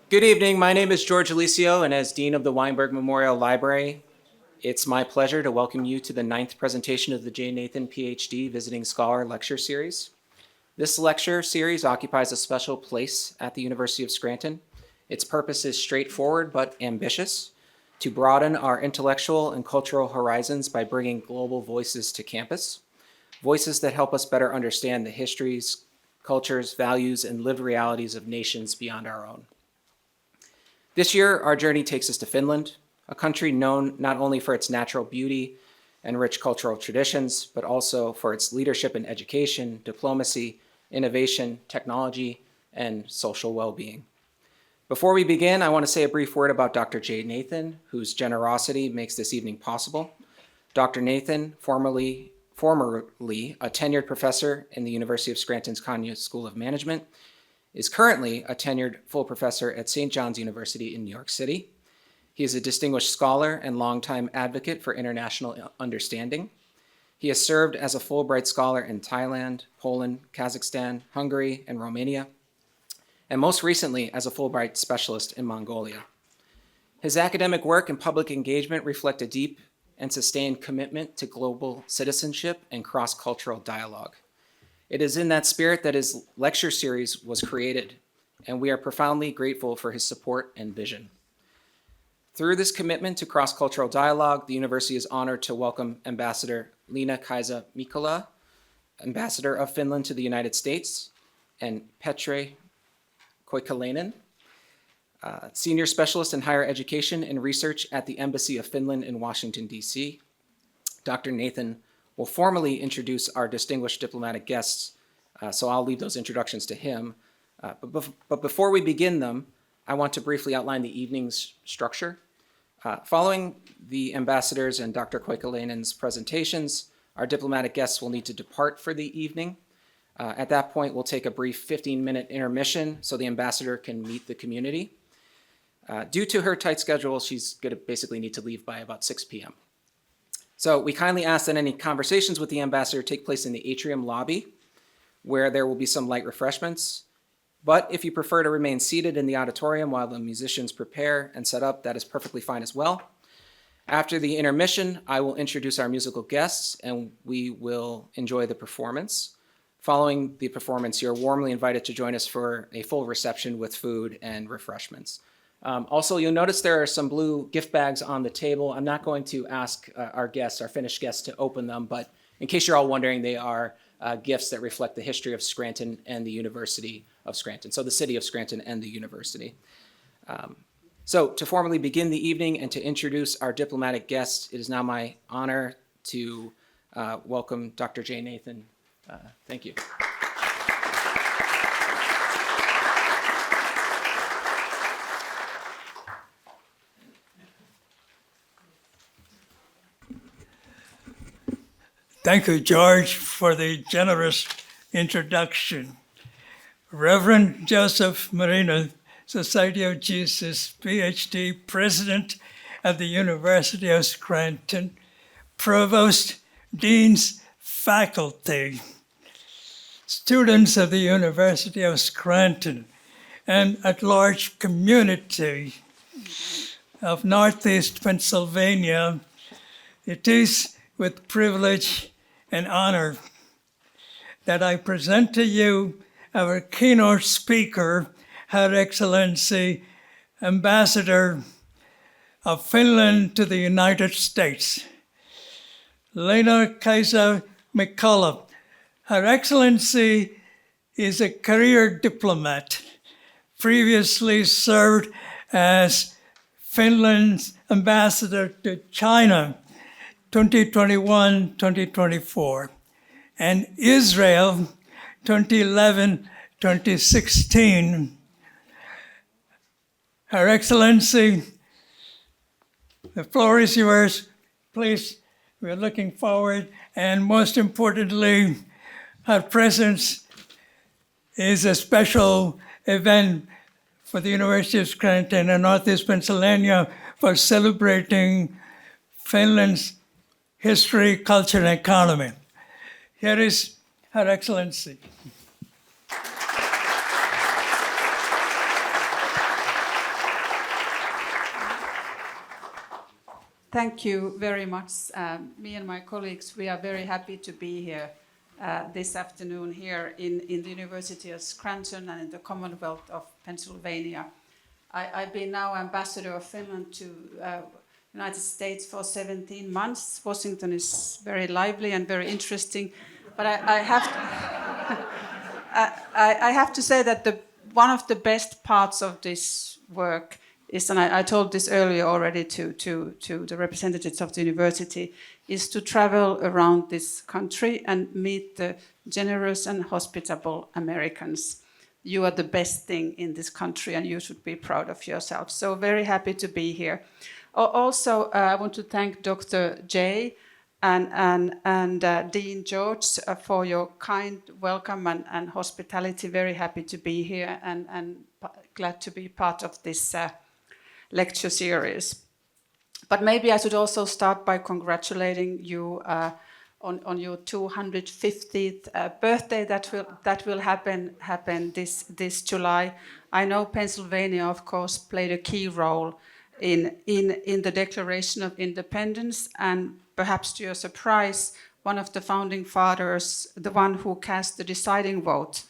Good evening. My name is George Alicio, and as Dean of the Weinberg Memorial Library, it's my pleasure to welcome you to the 9th presentation of the J. Nathan, Ph.D. Visiting Scholar Lecture Series. This lecture series occupies a special place at the University of Scranton. Its purpose is straightforward but ambitious: to broaden our intellectual and cultural horizons by bringing global voices to campus, voices that help us better understand the histories, cultures, values, and lived realities of nations beyond our own. This year, our journey takes us to Finland, a country known not only for its natural beauty and rich cultural traditions, but also for its leadership in education, diplomacy, innovation, technology, and social well-being. Before we begin, I want to say a brief word about Dr. J. Nathan, whose generosity makes this evening possible. Dr. Nathan, formerly a tenured professor in the University of Scranton's Kanya School of Management, is currently a tenured full professor at St. John's University in New York City. He is a distinguished scholar and longtime advocate for international understanding. He has served as a Fulbright scholar in Thailand, Poland, Kazakhstan, Hungary, and Romania, and most recently as a Fulbright specialist in Mongolia. His academic work and public engagement reflect a deep and sustained commitment to global citizenship and cross-cultural dialogue. It is in that spirit that his lecture series was created, and we are profoundly grateful for his support and vision. Through this commitment to cross-cultural dialogue, the university is honored to welcome Ambassador Leena-Kaisa Mikkola, Ambassador of Finland to the United States, and Petri Koikkalainen, Senior Specialist in Higher Education and Research at the Embassy of Finland in Washington, D.C. Dr. Nathan will formally introduce our distinguished diplomatic guests, so I'll leave those introductions to him. But before we begin them, I want to briefly outline the evening's structure. Following the ambassadors and Dr. Koikkalainen's presentations, our diplomatic guests will need to depart for the evening. At that point, we'll take a brief 15-minute intermission so the ambassador can meet the community. Due to her tight schedule, she's going to basically need to leave by about 6 p.m. So we kindly ask that any conversations with the ambassador take place in the atrium lobby, where there will be some light refreshments. But if you prefer to remain seated in the auditorium while the musicians prepare and set up, that is perfectly fine as well. After the intermission, I will introduce our musical guests and we will enjoy the performance. Following the performance, you're warmly invited to join us for a full reception with food and refreshments. Also, you'll notice there are some blue gift bags on the table. I'm not going to ask our Finnish guests to open them, but in case you're all wondering, they are gifts that reflect the history of Scranton and the University of Scranton, so the city of Scranton and the university. So to formally begin the evening and to introduce our diplomatic guests, it is now my honor to welcome Dr. J. Nathan. Thank you. Thank you, George, for the generous introduction. Reverend Joseph Marino, Society of Jesus, Ph.D., President at the University of Scranton, Provost, Deans, faculty, students of the University of Scranton, and at-large community of Northeast Pennsylvania. It is with privilege and honor that I present to you our keynote speaker, Her Excellency, Ambassador of Finland to the United States, Leena-Kaisa Mikkola. Her Excellency is a career diplomat, previously served as Finland's ambassador to China 2021-2024, and Israel 2011-2016. Her Excellency, the floor is yours. Please, we're looking forward, and most importantly, her presence is a special event for the University of Scranton and Northeast Pennsylvania for celebrating Finland's history, culture, and economy. Here is Her Excellency. Thank you very much. Me and my colleagues, we are very happy to be here this afternoon here in the University of Scranton and in the Commonwealth of Pennsylvania. I've been now Ambassador of Finland to United States for 17 months. Washington is very lively and very interesting, but I have to say that one of the best parts of this work is, and I told this earlier already to the representatives of the university, is to travel around this country and meet the generous and hospitable Americans. You are the best thing in this country and you should be proud of yourself. So very happy to be here. Also, I want to thank Dr. Jay and Dean George for your kind welcome and hospitality. Very happy to be here and glad to be part of this lecture series. But maybe I should also start by congratulating you on your 250th birthday that will happen this July. I know Pennsylvania, of course, played a key role in the Declaration of Independence, and perhaps to your surprise, one of the founding fathers, the one who cast the deciding vote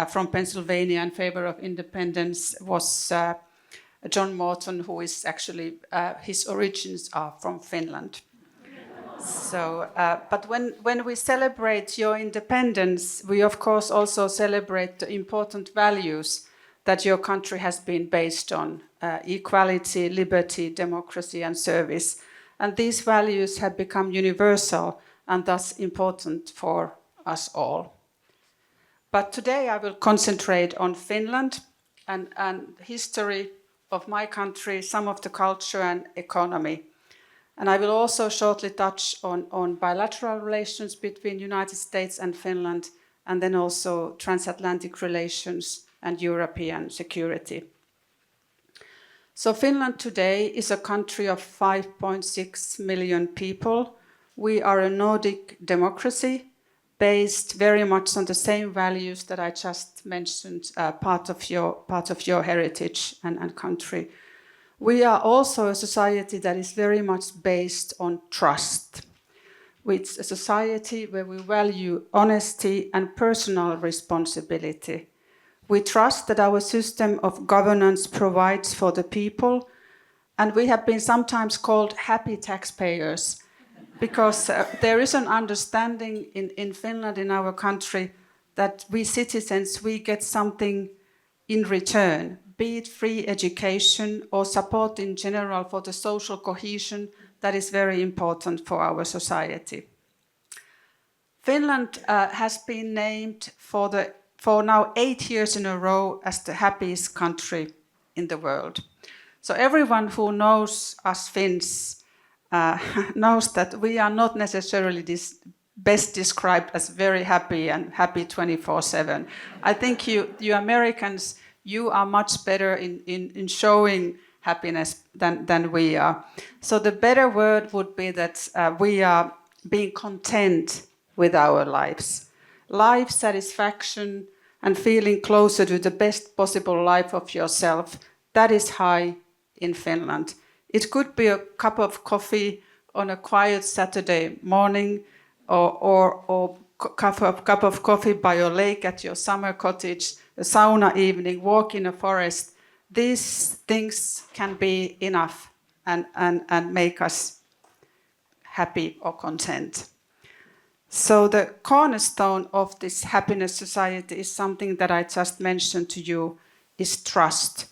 from Pennsylvania in favor of independence, was John Morton, who is actually, his origins are from Finland. So, but when we celebrate your independence, we of course also celebrate the important values that your country has been based on: equality, liberty, democracy, and service. And these values have become universal and thus important for us all. But today I will concentrate on Finland and history of my country, some of the culture and economy. And I will also shortly touch on bilateral relations between United States and Finland, and then also transatlantic relations and European security. So Finland today is a country of 5.6 million people. We are a Nordic democracy based very much on the same values that I just mentioned, part of your heritage and country. We are also a society that is very much based on trust. It's a society where we value honesty and personal responsibility. We trust that our system of governance provides for the people, and we have been sometimes called happy taxpayers because there is an understanding in Finland, in our country, that we citizens, we get something in return, be it free education or support in general for the social cohesion that is very important for our society. Finland has been named for now 8 years in a row as the happiest country in the world. So everyone who knows us Finns knows that we are not necessarily best described as very happy and happy 24/7. I think you Americans, you are much better in showing happiness than we are. So the better word would be that we are being content with our lives. Life satisfaction and feeling closer to the best possible life of yourself, that is high in Finland. It could be a cup of coffee on a quiet Saturday morning, or cup of coffee by your lake at your summer cottage, a sauna evening, walk in a forest. These things can be enough and make us happy or content. So the cornerstone of this happiness society is something that I just mentioned to you, is trust.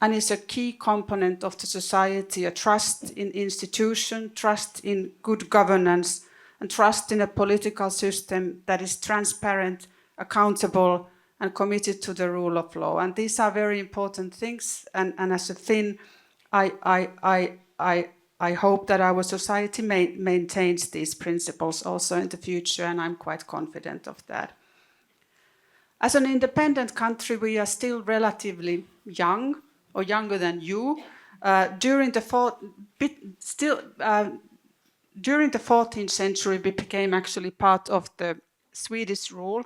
And it's a key component of the society, a trust in institution, trust in good governance, and trust in a political system that is transparent, accountable, and committed to the rule of law. And these are very important things. And as a Finn, I hope that our society maintains these principles also in the future, and I'm quite confident of that. As an independent country, we are still relatively young, or younger than you. During the 14th century, we became actually part of the Swedish rule.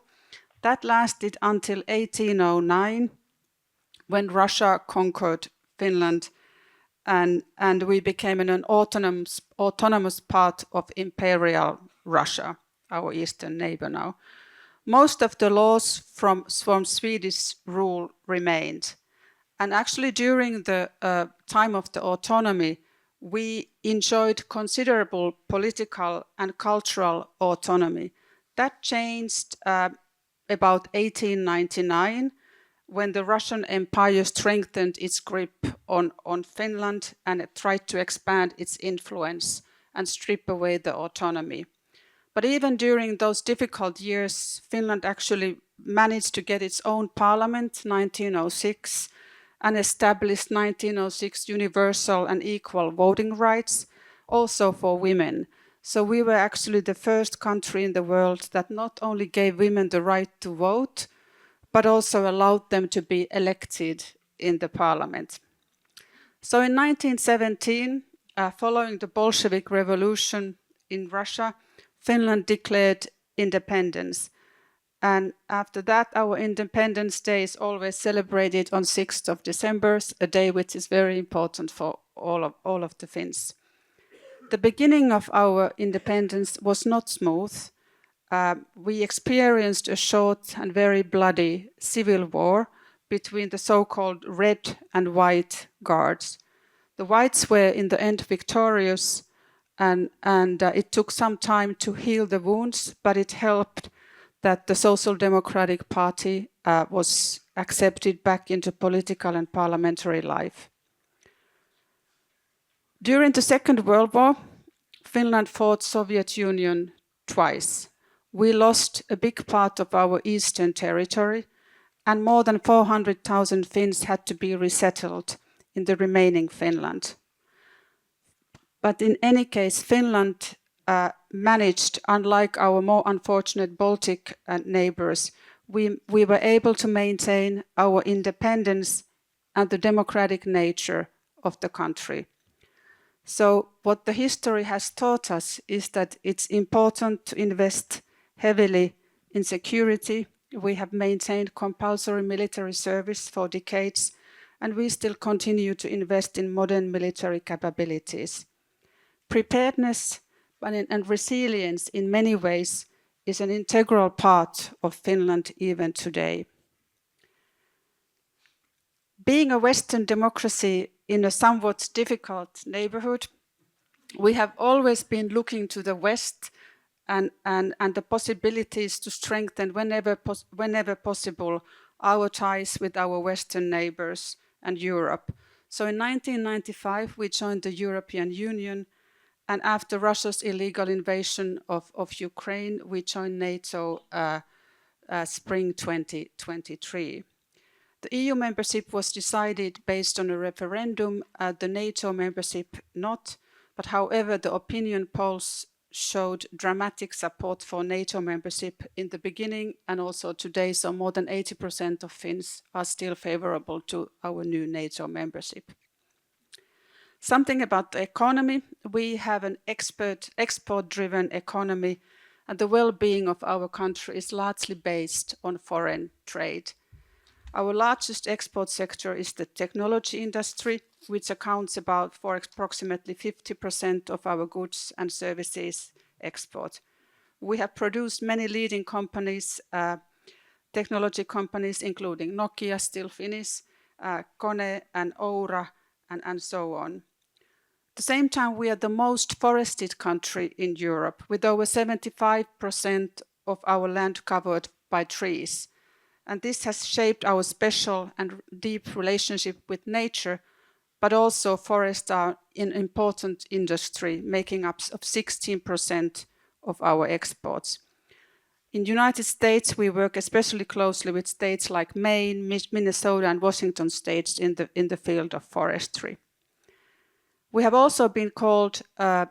That lasted until 1809, when Russia conquered Finland and we became an autonomous part of Imperial Russia, our eastern neighbor now. Most of the laws from Swedish rule remained. And actually during the time of the autonomy, we enjoyed considerable political and cultural autonomy. That changed about 1899, when the Russian Empire strengthened its grip on Finland and tried to expand its influence and strip away the autonomy. But even during those difficult years, Finland actually managed to get its own parliament, 1906, and established 1906 universal and equal voting rights, also for women. So we were actually the first country in the world that not only gave women the right to vote, but also allowed them to be elected in the parliament. So in 1917, following the Bolshevik Revolution in Russia, Finland declared independence. And after that, our Independence Day is always celebrated on 6th of December, a day which is very important for all of the Finns. The beginning of our independence was not smooth. We experienced a short and very bloody civil war between the so-called Red and White Guards. The Whites were in the end victorious, and it took some time to heal the wounds, but it helped that the Social Democratic Party was accepted back into political and parliamentary life. During the Second World War, Finland fought Soviet Union twice. We lost a big part of our eastern territory, and more than 400,000 Finns had to be resettled in the remaining Finland. But in any case, Finland managed, unlike our more unfortunate Baltic neighbors, we were able to maintain our independence and the democratic nature of the country. So what the history has taught us is that it's important to invest heavily in security. We have maintained compulsory military service for decades, and we still continue to invest in modern military capabilities. Preparedness and resilience in many ways is an integral part of Finland even today. Being a Western democracy in a somewhat difficult neighborhood, we have always been looking to the West and the possibilities to strengthen whenever possible our ties with our Western neighbors and Europe. So in 1995, we joined the European Union, and after Russia's illegal invasion of Ukraine, we joined NATO spring 2023. The EU membership was decided based on a referendum, the NATO membership not, but however the opinion polls showed dramatic support for NATO membership in the beginning and also today, so more than 80% of Finns are still favorable to our new NATO membership. Something about the economy. We have an export-driven economy, and the well-being of our country is largely based on foreign trade. Our largest export sector is the technology industry, which accounts for approximately 50% of our goods and services export. We have produced many leading companies, technology companies, including Nokia, still Finnish, Kone and Oura, and so on. At the same time, we are the most forested country in Europe, with over 75% of our land covered by trees. And this has shaped our special and deep relationship with nature, but also forests are an important industry, making up of 16% of our exports. In the United States, we work especially closely with states like Maine, Minnesota, and Washington states in the field of forestry. We have also been called an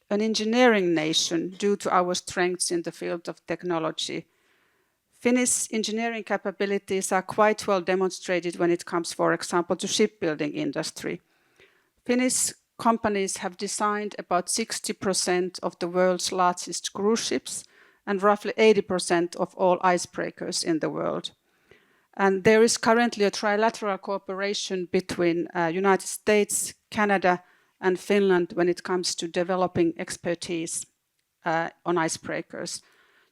engineering nation due to our strengths in the field of technology. Finnish engineering capabilities are quite well demonstrated when it comes, for example, to shipbuilding industry. Finnish companies have designed about 60% of the world's largest cruise ships and roughly 80% of all icebreakers in the world. And there is currently a trilateral cooperation between United States, Canada, and Finland when it comes to developing expertise on icebreakers.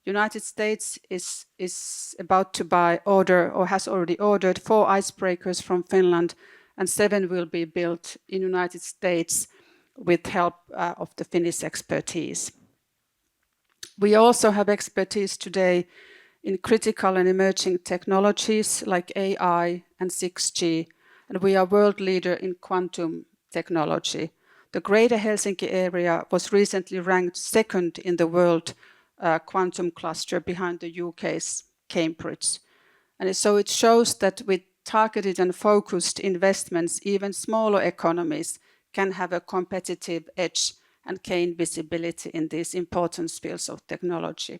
United States is about to order or has already ordered 4 icebreakers from Finland, and 7 will be built in United States with help of the Finnish expertise. We also have expertise today in critical and emerging technologies like AI and 6G, and we are world leader in quantum technology. The Greater Helsinki area was recently ranked 2nd in the world quantum cluster behind the UK's Cambridge. And so it shows that with targeted and focused investments, even smaller economies can have a competitive edge and gain visibility in these important fields of technology.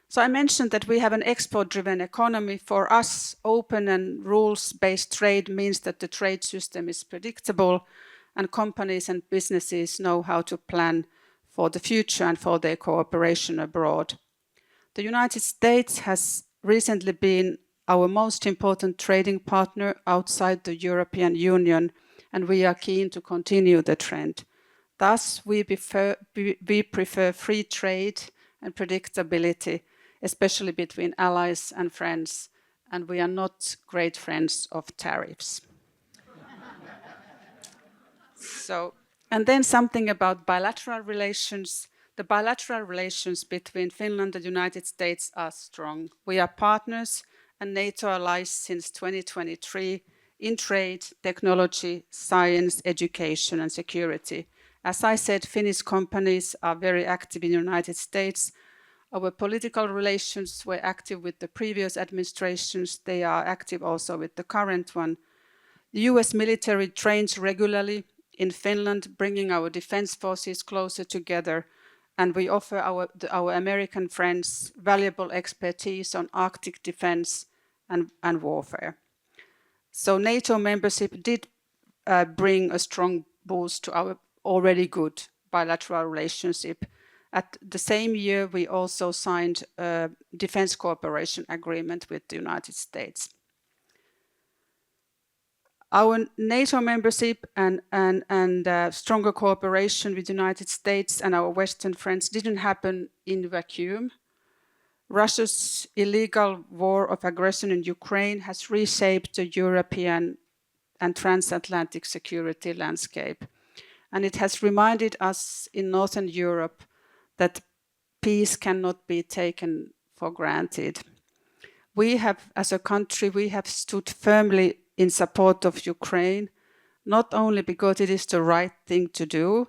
So I mentioned that we have an export-driven economy. For us, open and rules-based trade means that the trade system is predictable and companies and businesses know how to plan for the future and for their cooperation abroad. The United States has recently been our most important trading partner outside the European Union, and we are keen to continue the trend. Thus, we prefer free trade and predictability, especially between allies and friends, and we are not great friends of tariffs. And then something about bilateral relations. The bilateral relations between Finland and the United States are strong. We are partners and NATO allies since 2023 in trade, technology, science, education, and security. As I said, Finnish companies are very active in the United States. Our political relations were active with the previous administrations. They are active also with the current one. The US military trains regularly in Finland, bringing our defense forces closer together, and we offer our American friends valuable expertise on Arctic defense and warfare. So NATO membership did bring a strong boost to our already good bilateral relationship. At the same year, we also signed a defense cooperation agreement with the United States. Our NATO membership and stronger cooperation with the United States and our Western friends didn't happen in vacuum. Russia's illegal war of aggression in Ukraine has reshaped the European and transatlantic security landscape. And it has reminded us in Northern Europe that peace cannot be taken for granted. We have, as a country, we have stood firmly in support of Ukraine, not only because it is the right thing to do,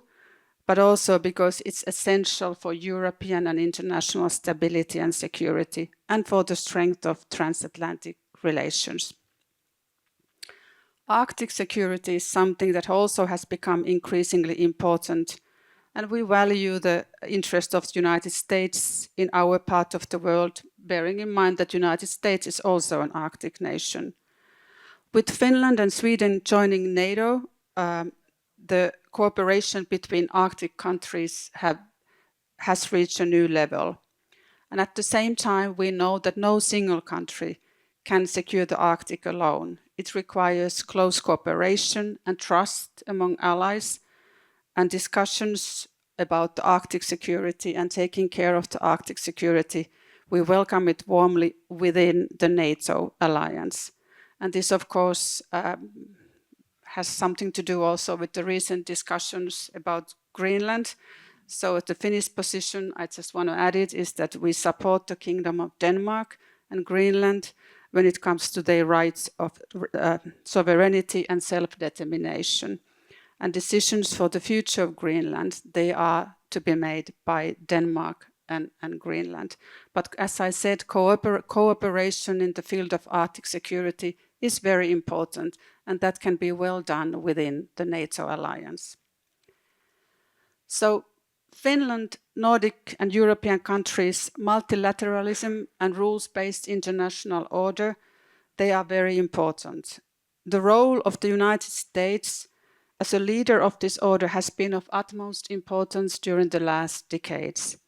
but also because it's essential for European and international stability and security, and for the strength of transatlantic relations. Arctic security is something that also has become increasingly important, and we value the interest of the United States in our part of the world, bearing in mind that the United States is also an Arctic nation. With Finland and Sweden joining NATO, the cooperation between Arctic countries has reached a new level. And at the same time, we know that no single country can secure the Arctic alone. It requires close cooperation and trust among allies, and discussions about the Arctic security and taking care of the Arctic security. We welcome it warmly within the NATO alliance. And this, of course, has something to do also with the recent discussions about Greenland. So the Finnish position, I just want to add it, is that we support the Kingdom of Denmark and Greenland when it comes to their rights of sovereignty and self-determination. And decisions for the future of Greenland, they are to be made by Denmark and Greenland. But as I said, cooperation in the field of Arctic security is very important, and that can be well done within the NATO alliance. So Finland, Nordic and European countries, multilateralism and rules-based international order, they are very important. The role of the United States as a leader of this order has been of utmost importance during the last decades.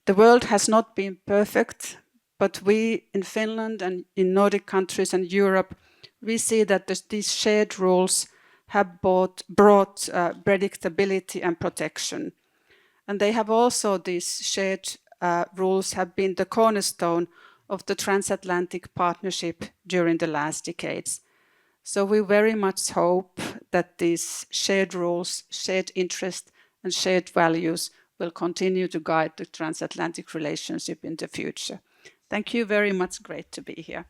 The world has not been perfect, But we in Finland and in Nordic countries and Europe, we see that these shared rules have brought predictability and protection. And they have also, these shared rules have been the cornerstone of the transatlantic partnership during the last decades. So we very much hope that these shared rules, shared interest, and shared values will continue to guide the transatlantic relationship in the future. Thank you very much. Great to be here.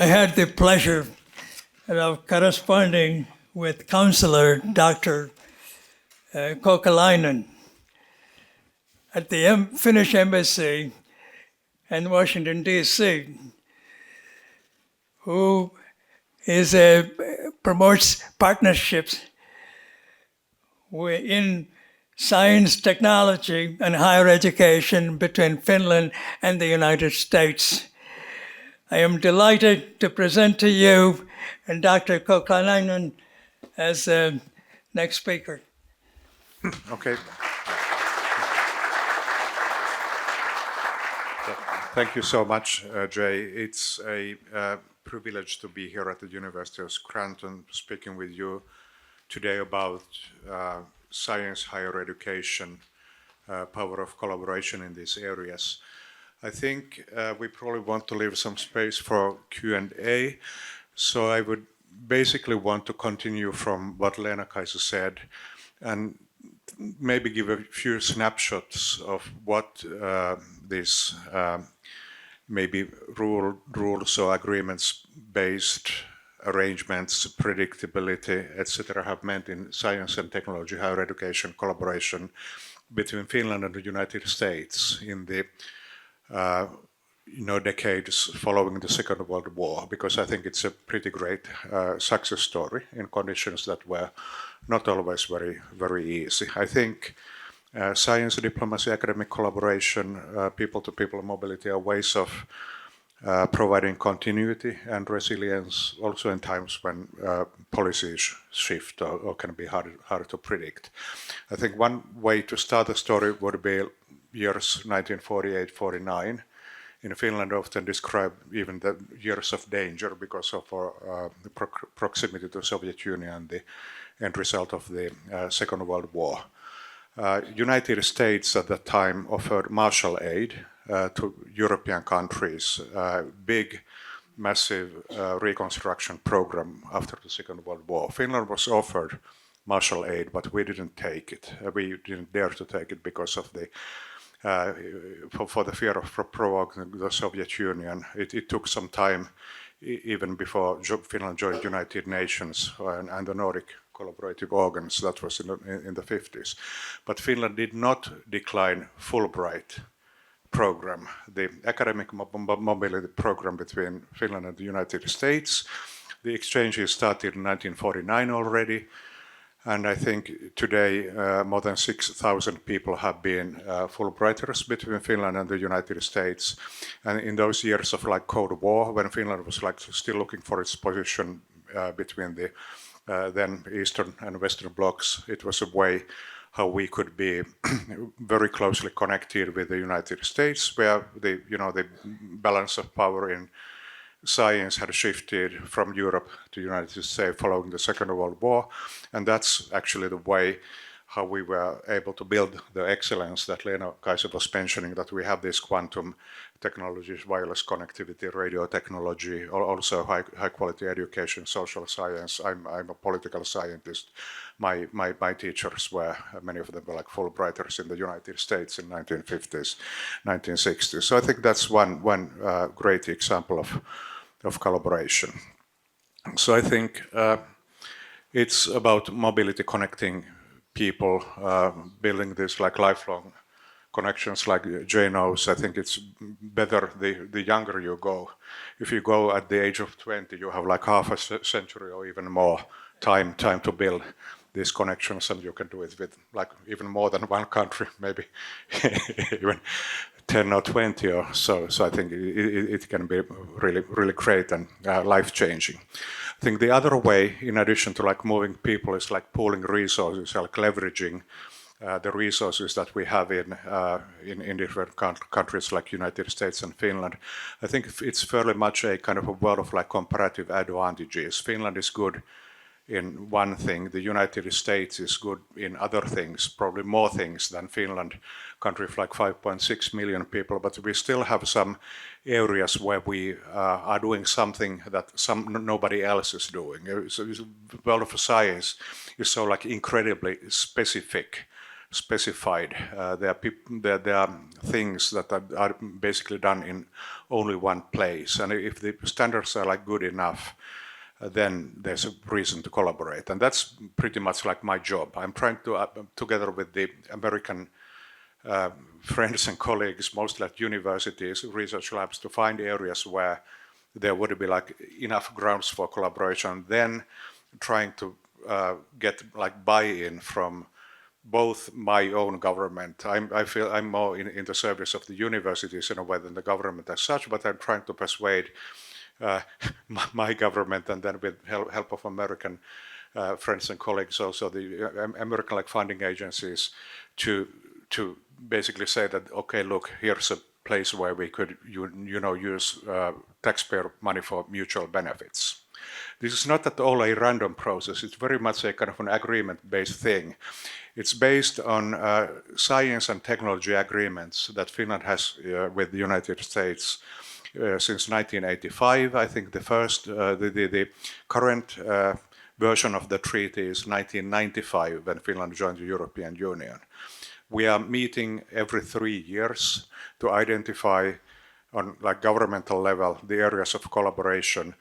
I had the pleasure of corresponding with Counselor Dr. Koikkalainen at the Finnish Embassy in Washington, D.C., who promotes partnerships in science, technology, and higher education between Finland and the United States. I am delighted to present to you Dr. Koikkalainen as the next speaker. Okay. Thank you so much, Jay. It's a privilege to be here at the University of Scranton speaking with you today about science, higher education, power of collaboration in these areas. I think we probably want to leave some space for Q&A, so I would basically want to continue from what Leena-Kaisa said and maybe give a few snapshots of what these maybe rules or agreements-based arrangements, predictability, etc. have meant in science and technology, higher education, collaboration between Finland and the United States in the decades following the Second World War, because I think it's a pretty great success story in conditions that were not always very, very easy. I think science, diplomacy, academic collaboration, people-to-people mobility are ways of providing continuity and resilience also in times when policies shift or can be hard to predict. I think one way to start a story would be years 1948-49. In Finland, often describe even the years of danger because of the proximity to the Soviet Union and the end result of the Second World War. United States at that time offered Marshall aid to European countries, big, massive reconstruction program after the Second World War. Finland was offered Marshall aid, but we didn't take it. We didn't dare to take it because of the for the fear of provoking the Soviet Union. It took some time, even before Finland joined United Nations and the Nordic collaborative organs. That was in the 50s. But Finland did not decline Fulbright program, the academic mobility program between Finland and the United States. The exchanges started in 1949 already. And I think today more than 6,000 people have been Fulbrighters between Finland and the United States. And in those years of Cold War, when Finland was still looking for its position between the then Eastern and Western blocs, it was a way how we could be very closely connected with the United States, where the balance of power in science had shifted from Europe to the United States following the Second World War. And that's actually the way how we were able to build the excellence that Leena-Kaisa was mentioning, that we have these quantum technologies, wireless connectivity, radio technology, also high quality education, social science. I'm a political scientist. My teachers were, many of them were Fulbrighters in the United States in 1950s, 1960s. So I think that's one great example of collaboration. So I think it's about mobility, connecting people, building this lifelong connections like Jay knows. I think it's better the younger you go. If you go at the age of 20, you have half a century or even more time to build these connections, and you can do it with like even more than one country, maybe even 10 or 20 or so. So I think it can be really great and life-changing. I think the other way, in addition to like moving people, is like pooling resources, like leveraging the resources that we have in different countries like United States and Finland. I think it's fairly much a kind of a world of like comparative advantages. Finland is good in one thing, the United States is good in other things, probably more things than Finland, country of like 5.6 million people, but we still have some areas where we are doing something that nobody else is doing. So the world of science is so like incredibly specified. There are things that are basically done in only one place, and if the standards are like good enough, then there's a reason to collaborate. And that's pretty much like my job. I'm trying to, together with the American friends and colleagues, mostly at universities, research labs, to find areas where there would be like enough grounds for collaboration, then trying to get like buy-in from both my own government. I feel I'm more in the service of the universities in a way than the government as such, but I'm trying to persuade my government, and then with help of American friends and colleagues, also the American like funding agencies, to basically say that, okay, look, here's a place where we could use taxpayer money for mutual benefits. This is not at all a random process. It's very much a kind of an agreement-based thing. It's based on science and technology agreements that Finland has with the United States since 1985. I think the current version of the treaty is 1995, when Finland joined the European Union. We are meeting every 3 years to identify on like governmental level the areas of collaboration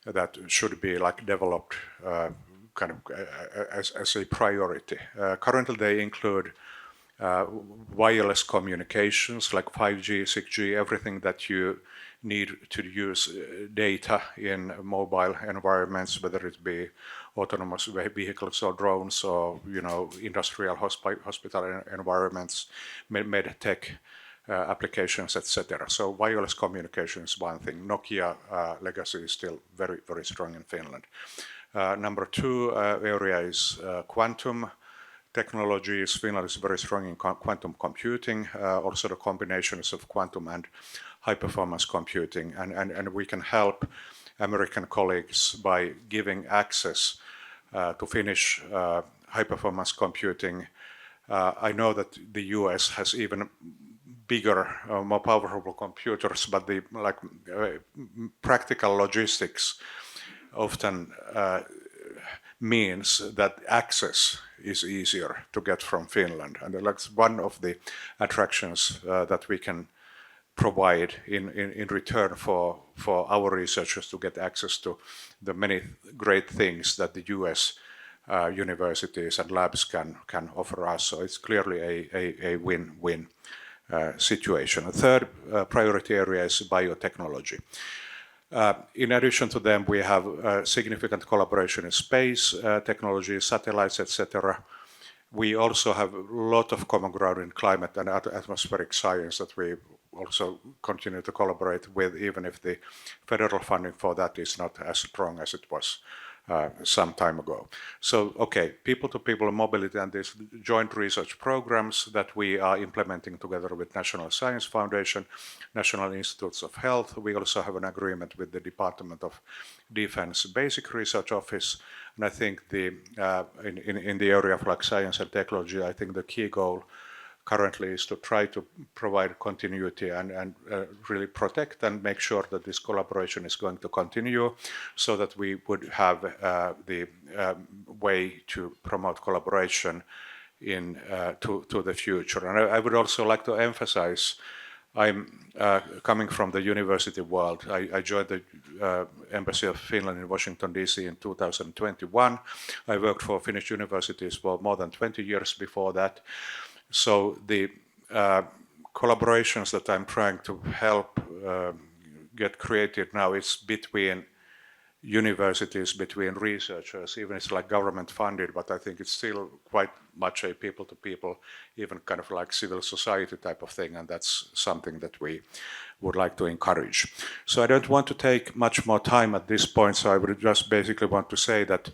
that should be like developed kind of as a priority. Currently they include wireless communications like 5G, 6G, everything that you need to use data in mobile environments, whether it be autonomous vehicles or drones or industrial hospital environments, med tech applications, etc. So wireless communication is one thing. Nokia legacy is still very, very strong in Finland. Number two area is quantum technologies. Finland is very strong in quantum computing, also the combinations of quantum and high-performance computing, and we can help American colleagues by giving access to Finnish high-performance computing. I know that the US has even bigger, more powerful computers, but the practical logistics often means that access is easier to get from Finland, and that's one of the attractions that we can provide in return for our researchers to get access to the many great things that the US universities and labs can offer us. So it's clearly a win-win situation. The third priority area is biotechnology. In addition to them, we have significant collaboration in space technology, satellites, etc. We also have a lot of common ground in climate and atmospheric science that we also continue to collaborate with, even if the federal funding for that is not as strong as it was some time ago. So, okay, people-to-people mobility and these joint research programs that we are implementing together with National Science Foundation, National Institutes of Health. We also have an agreement with the Department of Defense Basic Research Office. And I think in the area of like science and technology, I think the key goal currently is to try to provide continuity and really protect and make sure that this collaboration is going to continue, so that we would have the way to promote collaboration to the future. And I would also like to emphasize, I'm coming from the university world. I joined the Embassy of Finland in Washington, D.C. in 2021. I worked for Finnish universities for more than 20 years before that. So the collaborations that I'm trying to help get created now is between universities between researchers, even it's like government funded, but I think it's still quite much a people to people, even kind of like civil society type of thing, and that's something that we would like to encourage. So I don't want to take much more time at this point, so I would just basically want to say that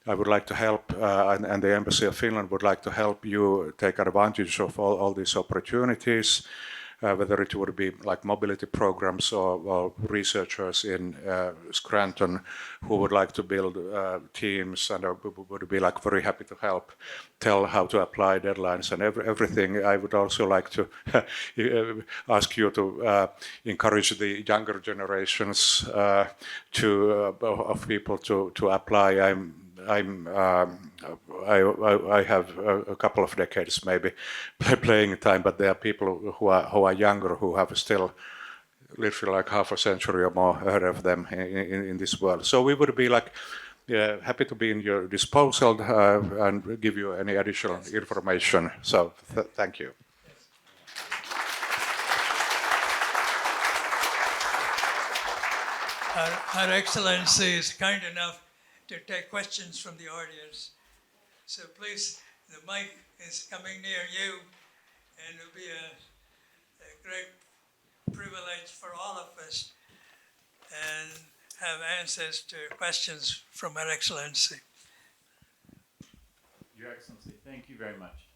I would like to help, and the Embassy of Finland would like to help you take advantage of all these opportunities, whether it would be like mobility programs or researchers in Scranton who would like to build teams, and would be like very happy to help tell how to apply deadlines and everything. I would also like to ask you to encourage the younger generations of people to apply. I have a couple of decades maybe playing time, but there are people who are younger who have still literally like half a century or more ahead of them in this world. So we would be like happy to be in your disposal and give you any additional information. So thank you. Her Excellency is kind enough to take questions from the audience. So please, the mic is coming near you, and it will be a great privilege for all of us and have answers to questions from Her Excellency. Your Excellency, thank you very much.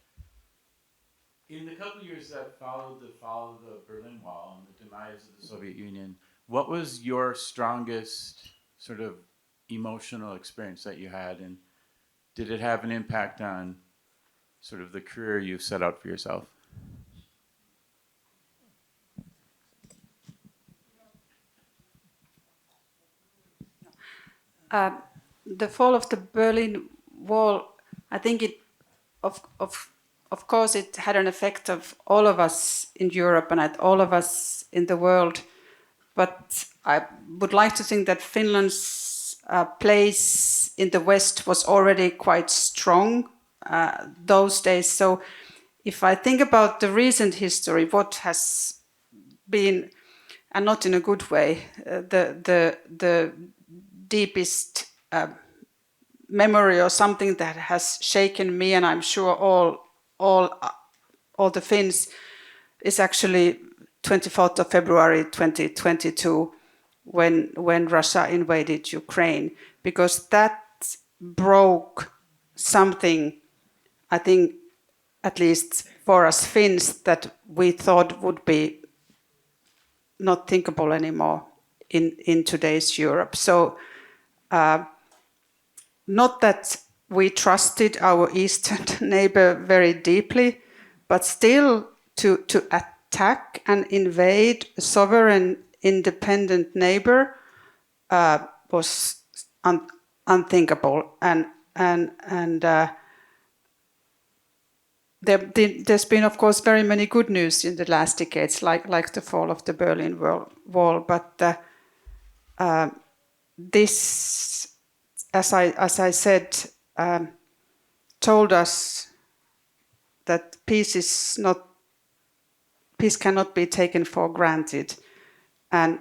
In the couple of years that followed the fall of the Berlin Wall and the demise of the Soviet Union, what was your strongest sort of emotional experience that you had, and did it have an impact on sort of the career you've set out for yourself? The fall of the Berlin Wall, I think it, of course, it had an effect of all of us in Europe and at all of us in the world. But I would like to think that Finland's place in the West was already quite strong those days. So if I think about the recent history, what has been, and not in a good way, the deepest memory or something that has shaken me, and I'm sure all the Finns, is actually 24th of February 2022, when Russia invaded Ukraine, because that broke something, I think, at least for us Finns, that we thought would be not thinkable anymore in today's Europe. So not that we trusted our eastern neighbor very deeply, but still to attack and invade a sovereign, independent neighbor was unthinkable. And there's been, of course, very many good news in the last decades, like the fall of the Berlin Wall. But this, as I said, told us that peace cannot be taken for granted, and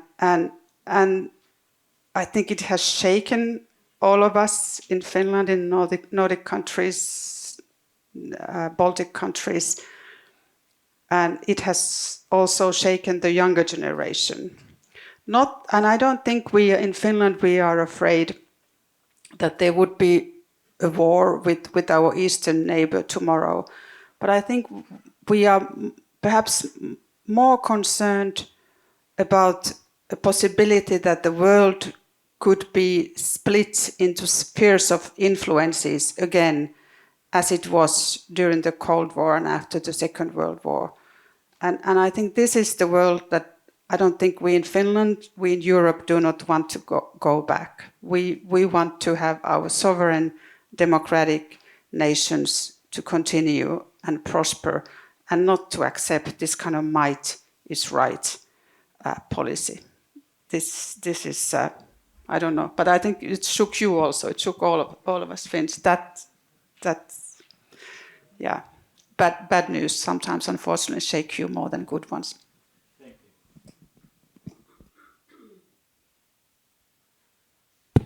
I think it has shaken all of us in Finland, in Nordic countries, Baltic countries, and it has also shaken the younger generation. And I don't think we in Finland we are afraid that there would be a war with our eastern neighbor tomorrow, but I think we are perhaps more concerned about a possibility that the world could be split into spheres of influences again, as it was during the Cold War and after the Second World War. And I think this is the world that I don't think we in Finland, we in Europe do not want to go back. We want to have our sovereign democratic nations to continue and prosper, and not to accept this kind of might is right policy. This is, I don't know, but I think it shook you also. It shook all of us Finns. Yeah, bad news sometimes, unfortunately, shake you more than good ones. Thank you.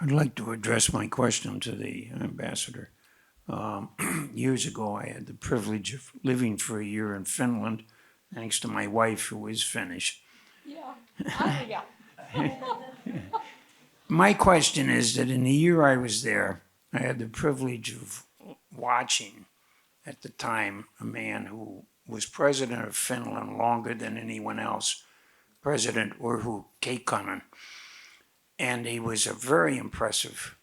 I'd like to address my question to the ambassador. Years ago, I had the privilege of living for a year in Finland, thanks to my wife, who is Finnish. My question is that in the year I was there, I had the privilege of watching, at the time, a man who was president of Finland longer than anyone else, President Urho Kekkonen. And he was a very impressive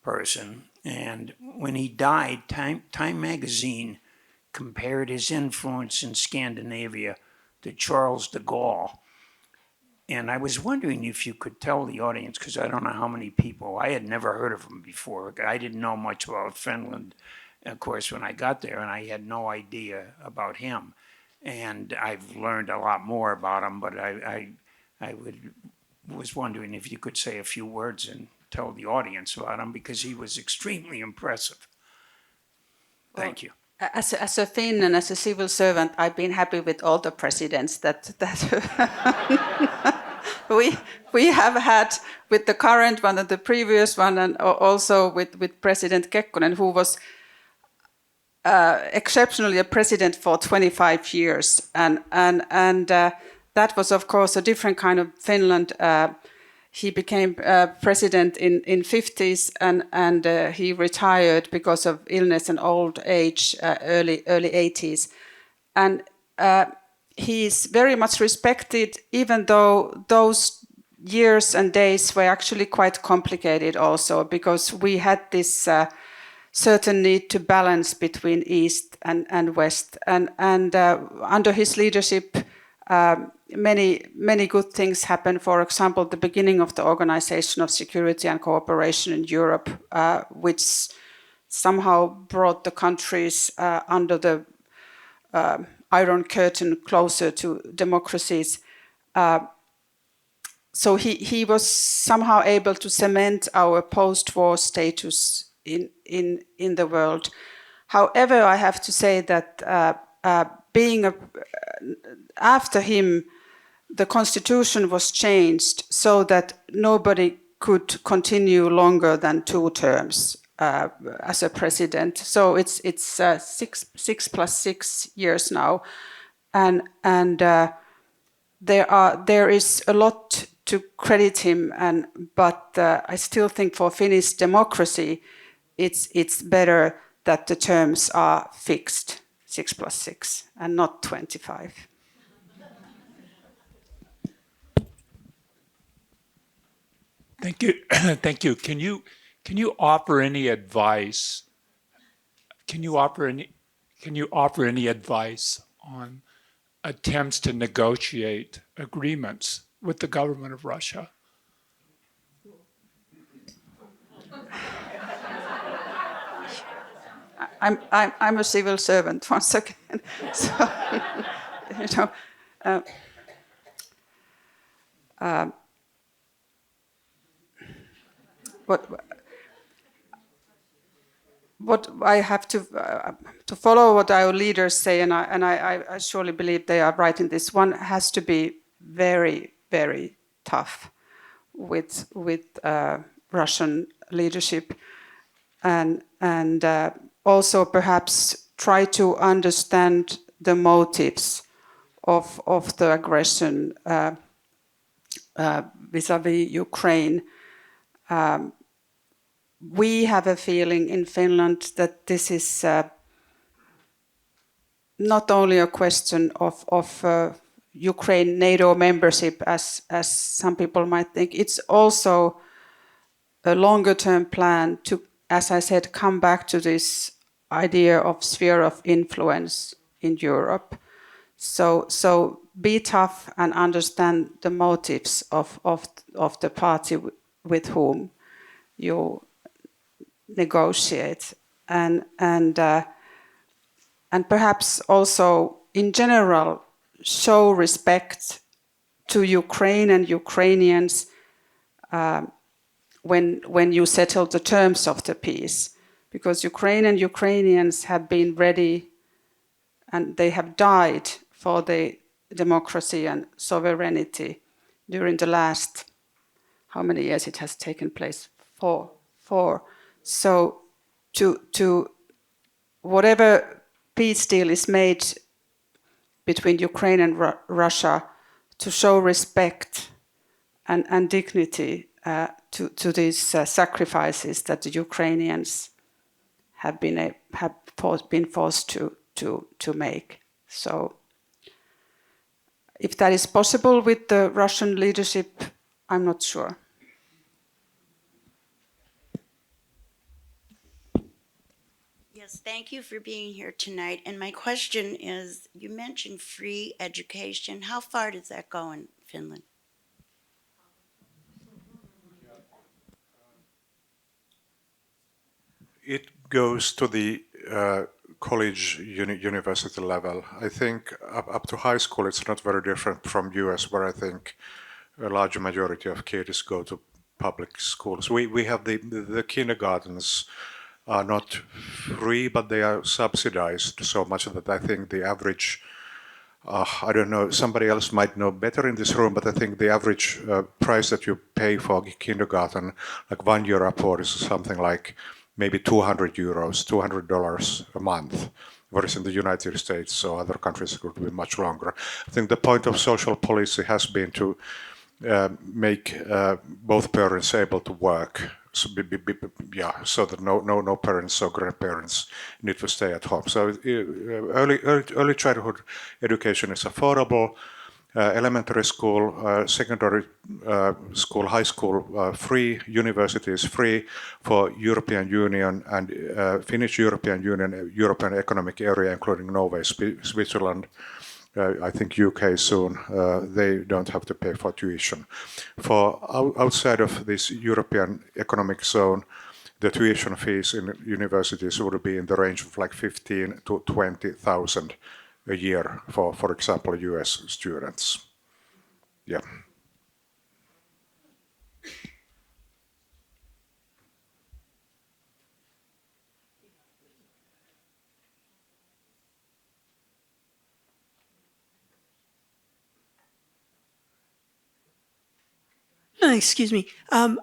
person. And when he died, Time magazine compared his influence in Scandinavia to Charles de Gaulle. And I was wondering if you could tell the audience, because I don't know how many people, I had never heard of him before. I didn't know much about Finland, of course, when I got there, and I had no idea about him. And I've learned a lot more about him, but I was wondering if you could say a few words and tell the audience about him, because he was extremely impressive. Thank you. As a Finn and as a civil servant, I've been happy with all the presidents that we have had, with the current one and the previous one, and also with President Kekkonen, who was exceptionally a president for 25 years, and that was, of course, a different kind of Finland. He became president in 50s, and he retired because of illness and old age, early 80s. And he's very much respected, even though those years and days were actually quite complicated also, because we had this certain need to balance between East and West. And under his leadership, many good things happened. For example, the beginning of the Organization of Security and Cooperation in Europe, which somehow brought the countries under the Iron Curtain closer to democracies. So he was somehow able to cement our post-war status in the world. However, I have to say that after him, the constitution was changed so that nobody could continue longer than 2 terms as a president. So it's 6 plus 6 years now, and there is a lot to credit him. But I still think for Finnish democracy, it's better that the terms are fixed, 6 plus 6, and not 25. Thank you. Thank you. Can you offer any advice? Can you offer any advice on attempts to negotiate agreements with the government of Russia? I'm a civil servant once again, so what I have to follow what our leaders say, and I surely believe they are right in this. One has to be very, very tough with Russian leadership, and also perhaps try to understand the motives of the aggression vis-à-vis Ukraine. We have a feeling in Finland that this is not only a question of Ukraine NATO membership, as some people might think. It's also a longer-term plan to, as I said, come back to this idea of sphere of influence in Europe. So be tough and understand the motives of the party with whom you negotiate, and perhaps also in general show respect to Ukraine and Ukrainians when you settle the terms of the peace, because Ukraine and Ukrainians have been ready and they have died for the democracy and sovereignty during the last, how many years it has taken place? for. So to whatever peace deal is made between Ukraine and Russia, to show respect and dignity to these sacrifices that the Ukrainians have been forced to make. So if that is possible with the Russian leadership, I'm not sure. Yes, thank you for being here tonight. And my question is, you mentioned free education. How far does that go in Finland? It goes to the college, university level. I think up to high school, it's not very different from US, where I think a large majority of kids go to public schools. We have the kindergartens are not free, but they are subsidized so much that I think the average, I don't know, somebody else might know better in this room, but I think the average price that you pay for kindergarten, like 1 year report, is something like maybe €200, $200 a month, whereas in the United States or other countries it could be much longer. I think the point of social policy has been to make both parents able to work, so that no parents or grandparents need to stay at home. So early childhood education is affordable. Elementary school, secondary school, high school free, university is free for European Union and Finnish European Union, European Economic Area, including Norway, Switzerland, I think UK soon. They don't have to pay for tuition. For outside of this European Economic Zone, the tuition fees in universities would be in the range of like 15,000 to 20,000 a year for example, US students. Yeah. Excuse me.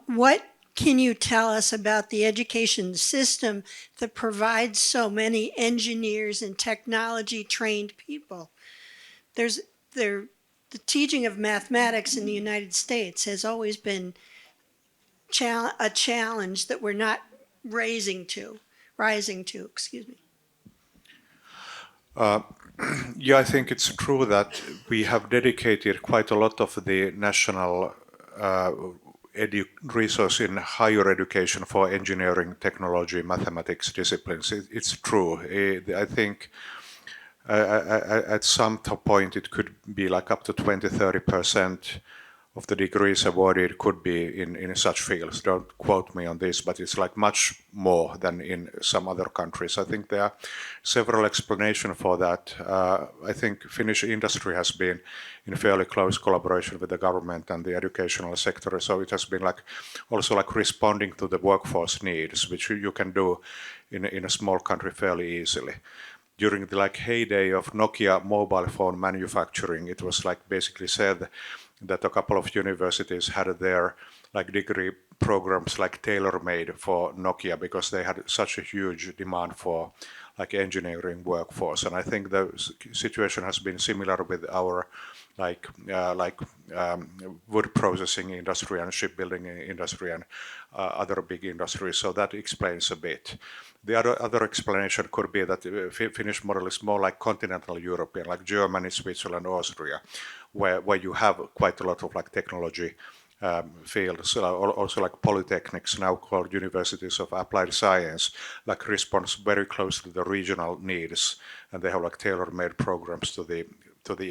What can you tell us about the education system that provides so many engineers and technology-trained people? The teaching of mathematics in the United States has always been a challenge that we're not rising to. Excuse me. Yeah, I think it's true that we have dedicated quite a lot of the national resource in higher education for engineering, technology, mathematics disciplines. It's true. I think at some point it could be like up to 20-30% of the degrees awarded could be in such fields. Don't quote me on this, but it's like much more than in some other countries. I think there are several explanations for that. I think Finnish industry has been in fairly close collaboration with the government and the educational sector, so it has been like also like responding to the workforce needs, which you can do in a small country fairly easily. During the like heyday of Nokia mobile phone manufacturing, it was like basically said that a couple of universities had their like degree programs like tailor-made for Nokia because they had such a huge demand for like engineering workforce. And I think the situation has been similar with our wood processing industry and shipbuilding industry and other big industries. So that explains a bit. The other explanation could be that the Finnish model is more like continental European, like Germany, Switzerland, Austria, where you have quite a lot of like technology fields, also like polytechnics, now called universities of applied science, like responds very close to the regional needs, and they have like tailor-made programs to the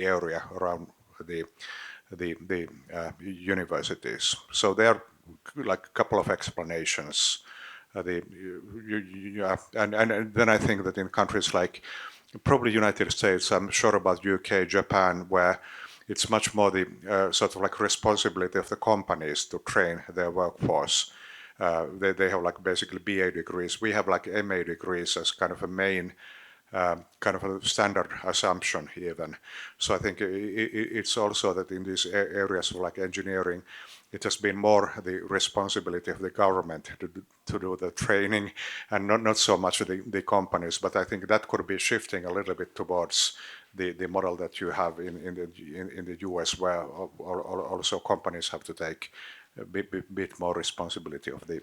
area around the universities. So there are like a couple of explanations. And then I think that in countries like probably United States, I'm sure about UK, Japan, where it's much more the sort of like responsibility of the companies to train their workforce. They have like basically BA degrees. We have like MA degrees as kind of a main kind of a standard assumption even. So I think it's also that in these areas like engineering, it has been more the responsibility of the government to do the training and not so much the companies. But I think that could be shifting a little bit towards the model that you have in the US, where also companies have to take a bit more responsibility of the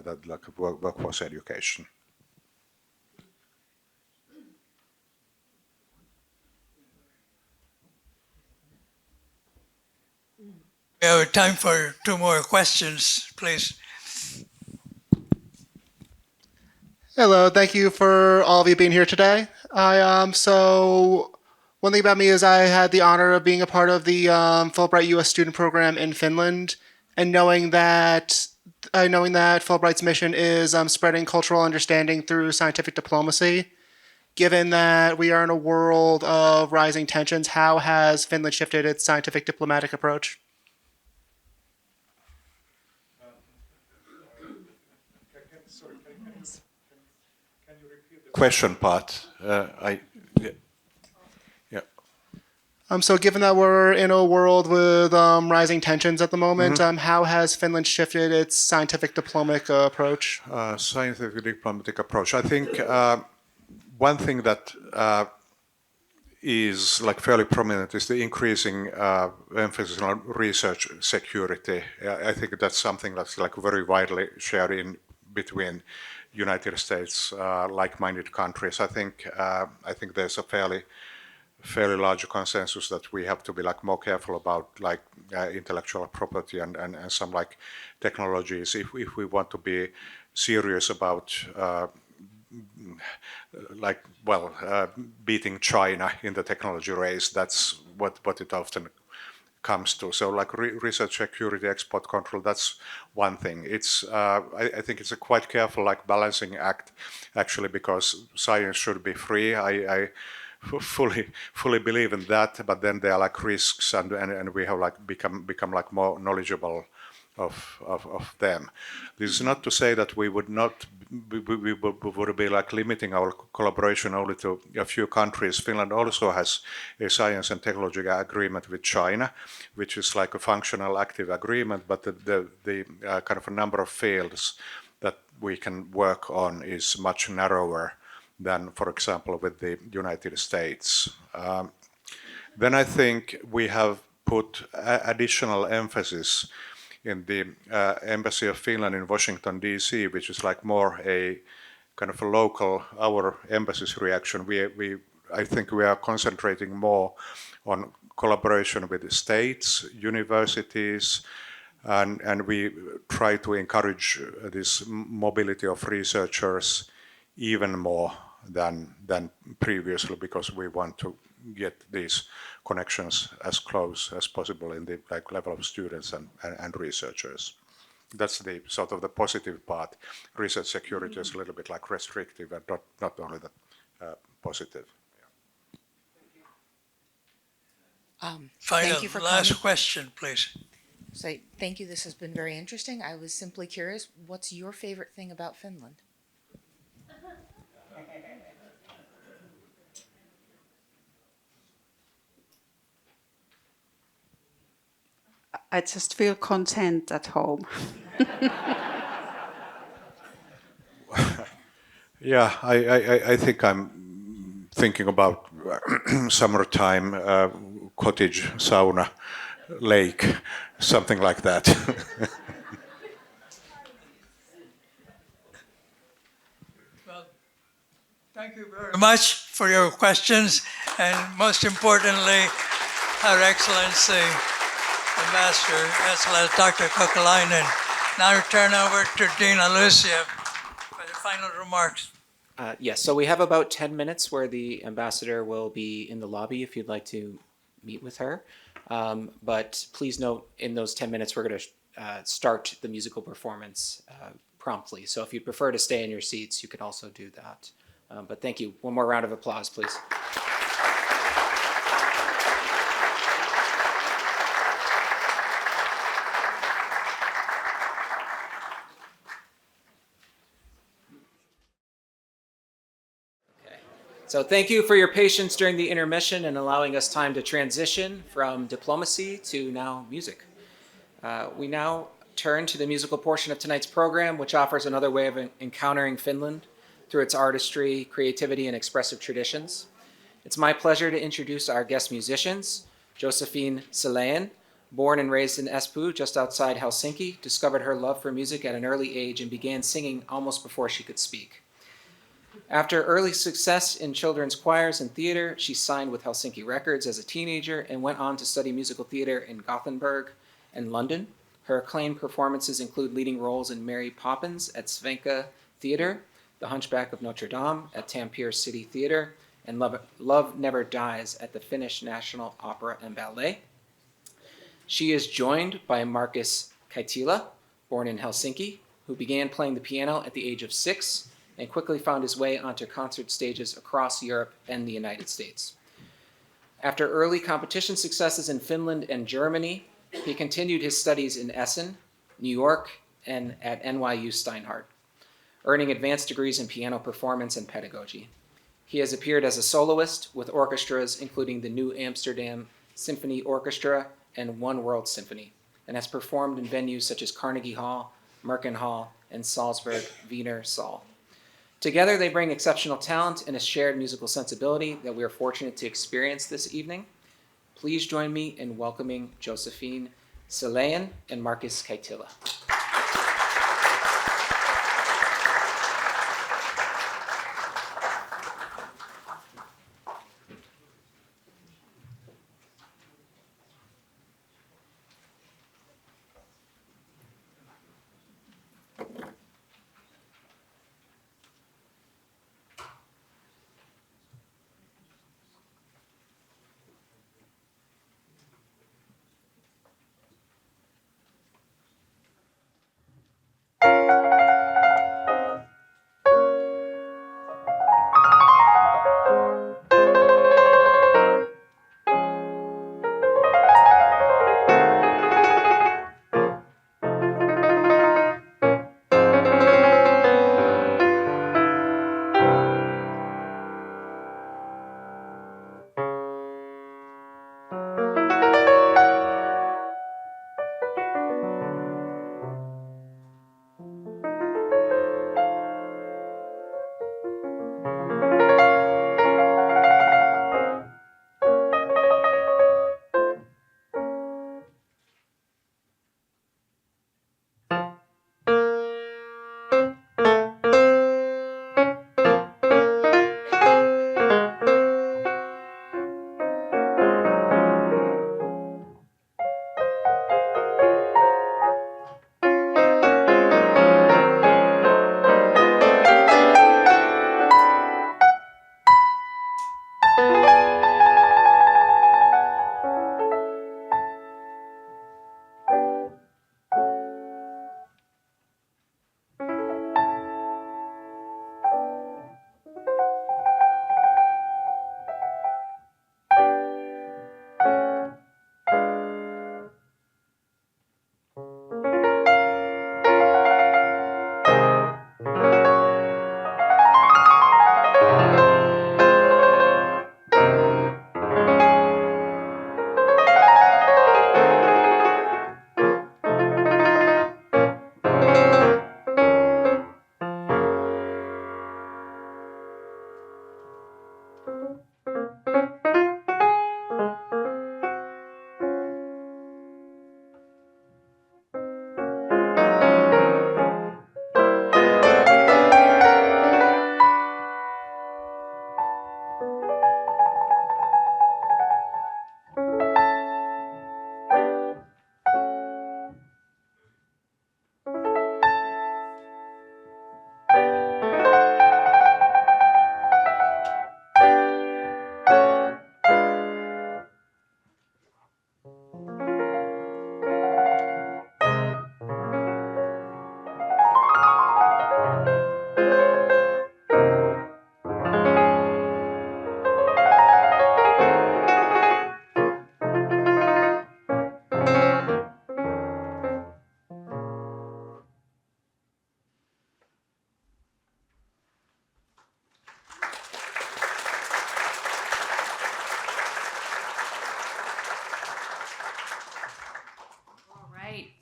that like workforce education. We have time for 2 more questions, please. Hello, thank you for all of you being here today. So one thing about me is I had the honor of being a part of the Fulbright U.S. student program in Finland, and knowing that Fulbright's mission is spreading cultural understanding through scientific diplomacy. Given that we are in a world of rising tensions, how has Finland shifted its scientific diplomatic approach? Question part. So given that we're in a world with rising tensions at the moment, how has Finland shifted its scientific diplomatic approach? Scientific diplomatic approach. I think one thing that is like fairly prominent is the increasing emphasis on research security. I think that's something that's like very widely shared in between United States, like-minded countries. I think there's a fairly large consensus that we have to be like more careful about like intellectual property and some like technologies if we want to be serious about beating China in the technology race. That's what it often comes to. So like research security, export control, that's one thing. It's I think it's a quite careful like balancing act actually, because science should be free. I fully believe in that, but then there are like risks, and we have like become like more knowledgeable of them. This is not to say that we would be like limiting our collaboration only to a few countries. Finland also has a science and technology agreement with China, which is like a functional active agreement, but the kind of a number of fields that we can work on is much narrower than, for example, with the United States. Then I think we have put additional emphasis in the Embassy of Finland in Washington, D.C., which is like more a kind of a local, our embassy's reaction. I think we are concentrating more on collaboration with the states, universities, and we try to encourage this mobility of researchers even more than previously, because we want to get these connections as close as possible in the like level of students and researchers. That's the sort of the positive part. Research security is a little bit like restrictive and not only the positive. Final, Thank you for last coming. question, please. So thank you. This has been very interesting. I was simply curious, what's your favorite thing about Finland? I just feel content at home. Yeah, I think I'm thinking about summertime, cottage, sauna, lake, something like that. Well, thank you very much for your questions, and most importantly, Her Excellency, Ambassador Excellence Dr. Koikkalainen. Now I turn over to Dean Lucia for the final remarks. Yes, so we have about 10 minutes where the ambassador will be in the lobby if you'd like to meet with her. But please note, in those 10 minutes, we're going to start the musical performance promptly. So if you'd prefer to stay in your seats, you could also do that. But thank you. One more round of applause, please. So thank you for your patience during the intermission and allowing us time to transition from diplomacy to now music. We now turn to the musical portion of tonight's program, which offers another way of encountering Finland through its artistry, creativity, and expressive traditions. It's my pleasure to introduce our guest musicians. Josefin Silen, born and raised in Espoo, just outside Helsinki, discovered her love for music at an early age and began singing almost before she could speak. After early success in children's choirs and theater, she signed with Helsinki Records as a teenager and went on to study musical theater in Gothenburg and London. Her acclaimed performances include leading roles in Mary Poppins at Svenska Theater, The Hunchback of Notre Dame at Tampere City Theater, and Love Never Dies at the Finnish National Opera and Ballet. She is joined by Markus Kaitila, born in Helsinki, who began playing the piano at the age of 6 and quickly found his way onto concert stages across Europe and the United States. After early competition successes in Finland and Germany, he continued his studies in Essen, New York, and at NYU Steinhardt, earning advanced degrees in piano performance and pedagogy. He has appeared as a soloist with orchestras including the New Amsterdam Symphony Orchestra and One World Symphony, and has performed in venues such as Carnegie Hall, Merkin Hall, and Salzburg Wiener Saal. Together, they bring exceptional talent and a shared musical sensibility that we are fortunate to experience this evening. Please join me in welcoming Josefin Silen and Markus Kaitila.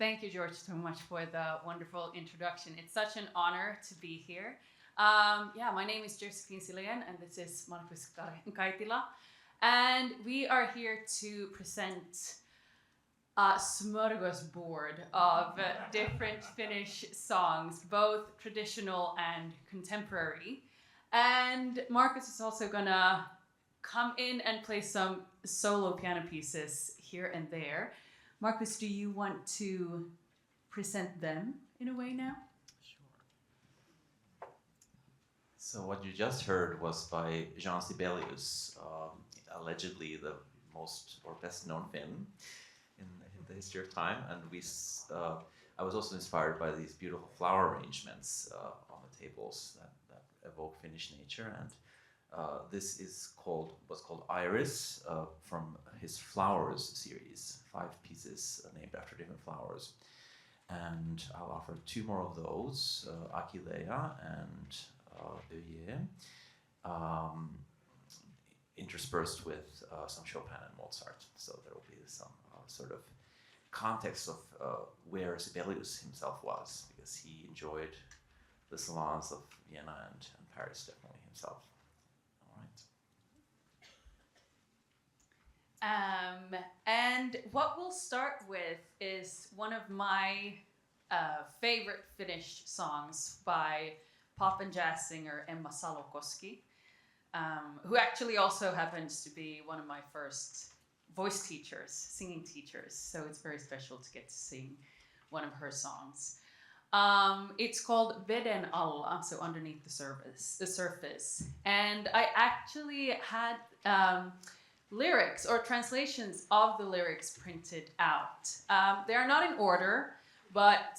thank you, George, so much for the wonderful introduction. It's such an honor to be here. My name is Josefin Silen, and this is Markus Kaitila. And we are here to present a smorgasbord of different Finnish songs, both traditional and contemporary. And Markus is also gonna come in and play some solo piano pieces here and there. Markus, do you want to present them in a way now? So what you just heard was by Jean Sibelius, allegedly the most or best known Finn in the history of time. And I was also inspired by these beautiful flower arrangements on the tables that evoke Finnish nature. And this was called Iris from his Flowers series, 5 pieces named after different flowers. And I'll offer 2 more of those, Achillea and Oeillet, interspersed with some Chopin and Mozart. So there will be some sort of context of where Sibelius himself was, because he enjoyed the salons of Vienna and Paris definitely himself. All right. And what we'll start with is one of my favorite Finnish songs by pop and jazz singer Emma Salokoski, who actually also happens to be one of my first voice teachers, singing teachers. So it's very special to get to sing one of her songs. It's called Veden alla, so underneath the surface. And I actually had lyrics or translations of the lyrics printed out. They are not in order, but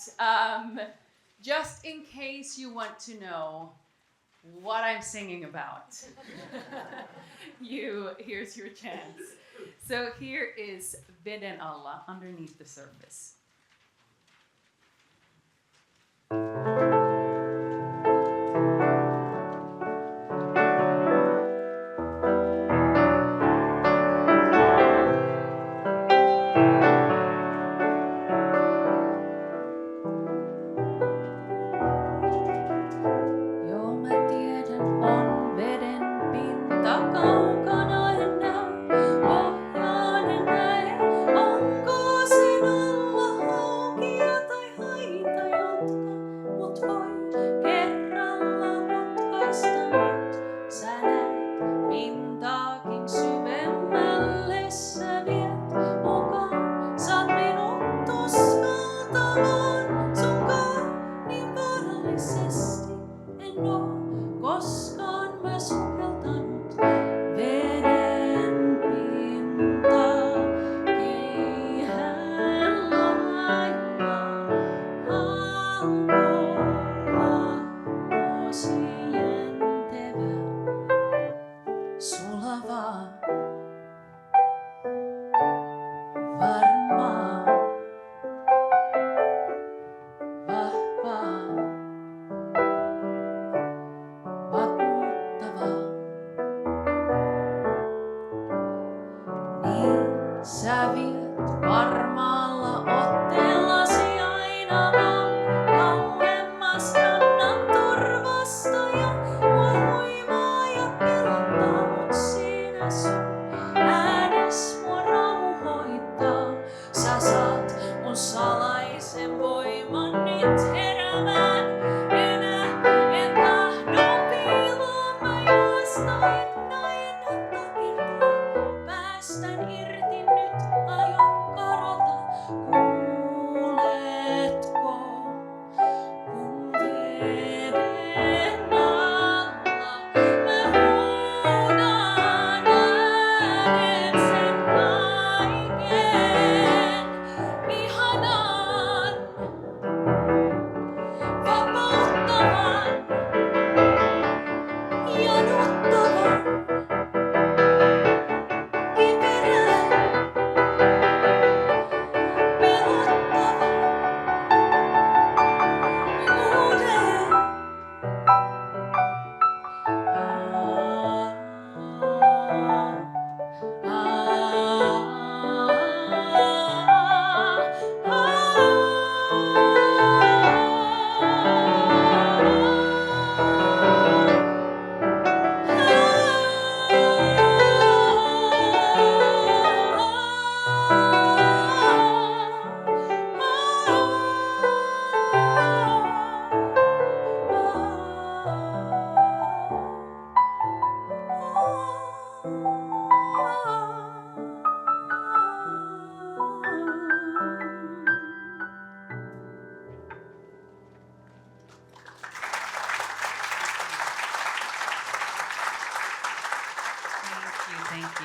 just in case you want to know what I'm singing about, here's your chance. So here is Veden alla, underneath the surface.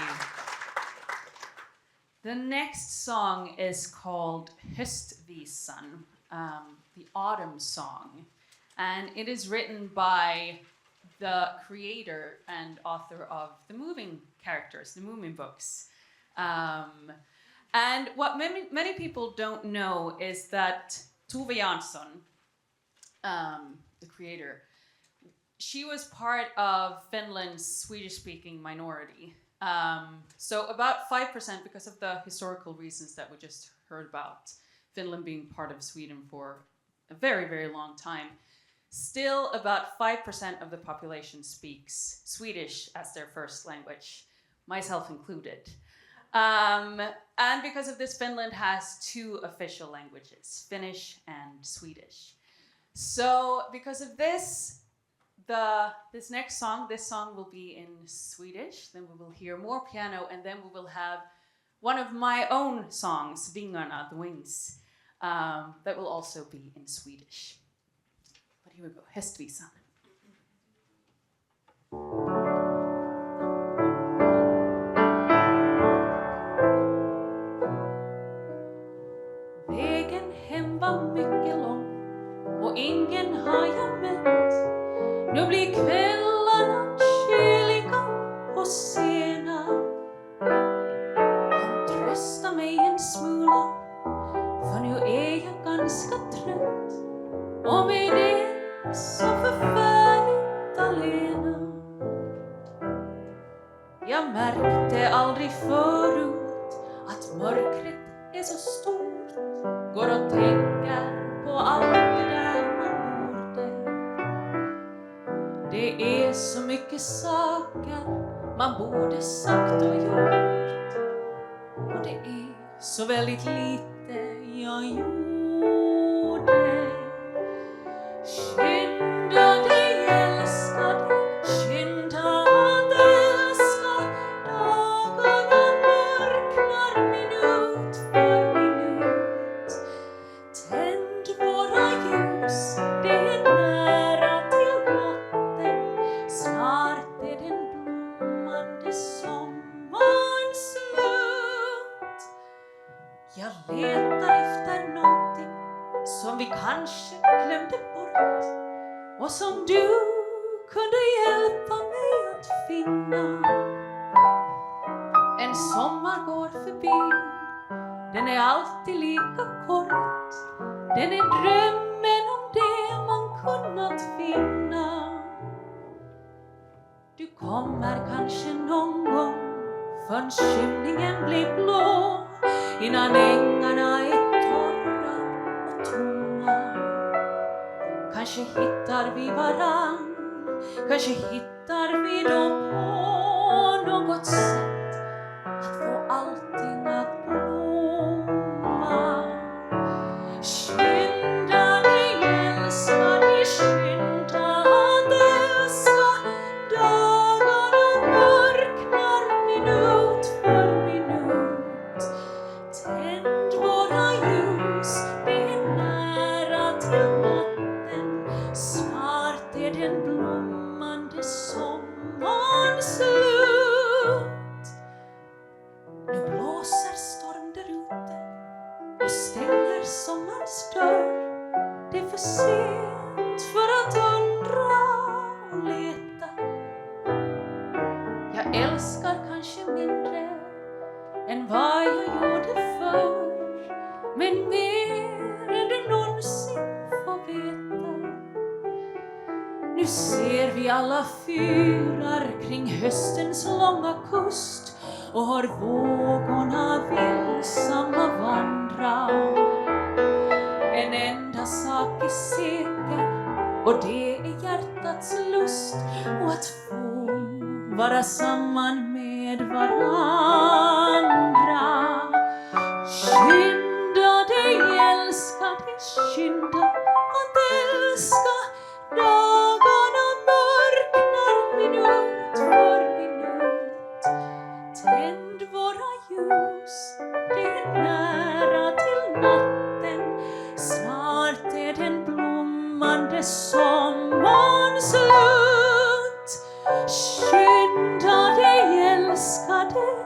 you. The next song is called Höstvisan, the autumn song. And it is written by the creator and author of the moving characters, the Moomin books. And what many people don't know is that Tove Jansson, the creator, she was part of Finland's Swedish-speaking minority. So about 5%, because of the historical reasons that we just heard about, Finland being part of Sweden for a very, very long time. Still, about 5% of the population speaks Swedish as their first language, myself included. And because of this, Finland has 2 official languages, Finnish and Swedish. So because of this, this next song, will be in Swedish, then we will hear more piano, and then we will have one of my own songs, Vingarna, the Wings, that will also be in Swedish. But here we go, Höstvisan. Vägen hem var mycket lång och ingen har jag mött. Nu blir kvällarna kyliga och sena. Kom, trösta mig en smula, för nu är jag ganska trött. Och med det så förfärligt alena. Jag märkte aldrig förut att mörkret är så stort. Går och tänker på allt det där man borde. Det är så mycket saker man borde sagt och gjort. Och det är så väldigt lite jag gjorde. Skynda dig älskade, skynda att älska. Dagarna mörknar minut för minut. Tänd våra ljus, det är nära till natten. Snart är den blommande sommaren slut. Jag letar efter någonting som vi kanske glömde bort och som du kunde hjälpa mig att finna. En sommar går förbi, den är alltid lika kort. Den är drömmen om det man kunnat finna. Du kommer kanske någon gång förrän skymningen blir blå, innan ängarna är torra och tomma. Kanske hittar vi varann, kanske hittar vi då på något sätt att få allting att blomma. Skynda dig älskade, skynda att älska. Dagarna mörknar minut för minut. Tänd våra ljus, det är nära till natten. Snart är den blommande sommaren slut. Nu blåser storm där ute och stänger sommarens dörr. Det är för sent för att undra och leta. Jag älskar kanske mindre än vad jag gjorde förr, men mer än du någonsin får veta. Nu ser vi alla fyrar kring höstens långa kust och har vågorna vilsamma vandra. En enda sak är säker, och det är hjärtats lust och att få vara samman med varandra. Skynda dig älskade, skynda att älska. Dagarna mörknar minut för minut. Tänd våra ljus, det är nära till natten. Snart är den blommande sommaren slut. Skynda dig älskade,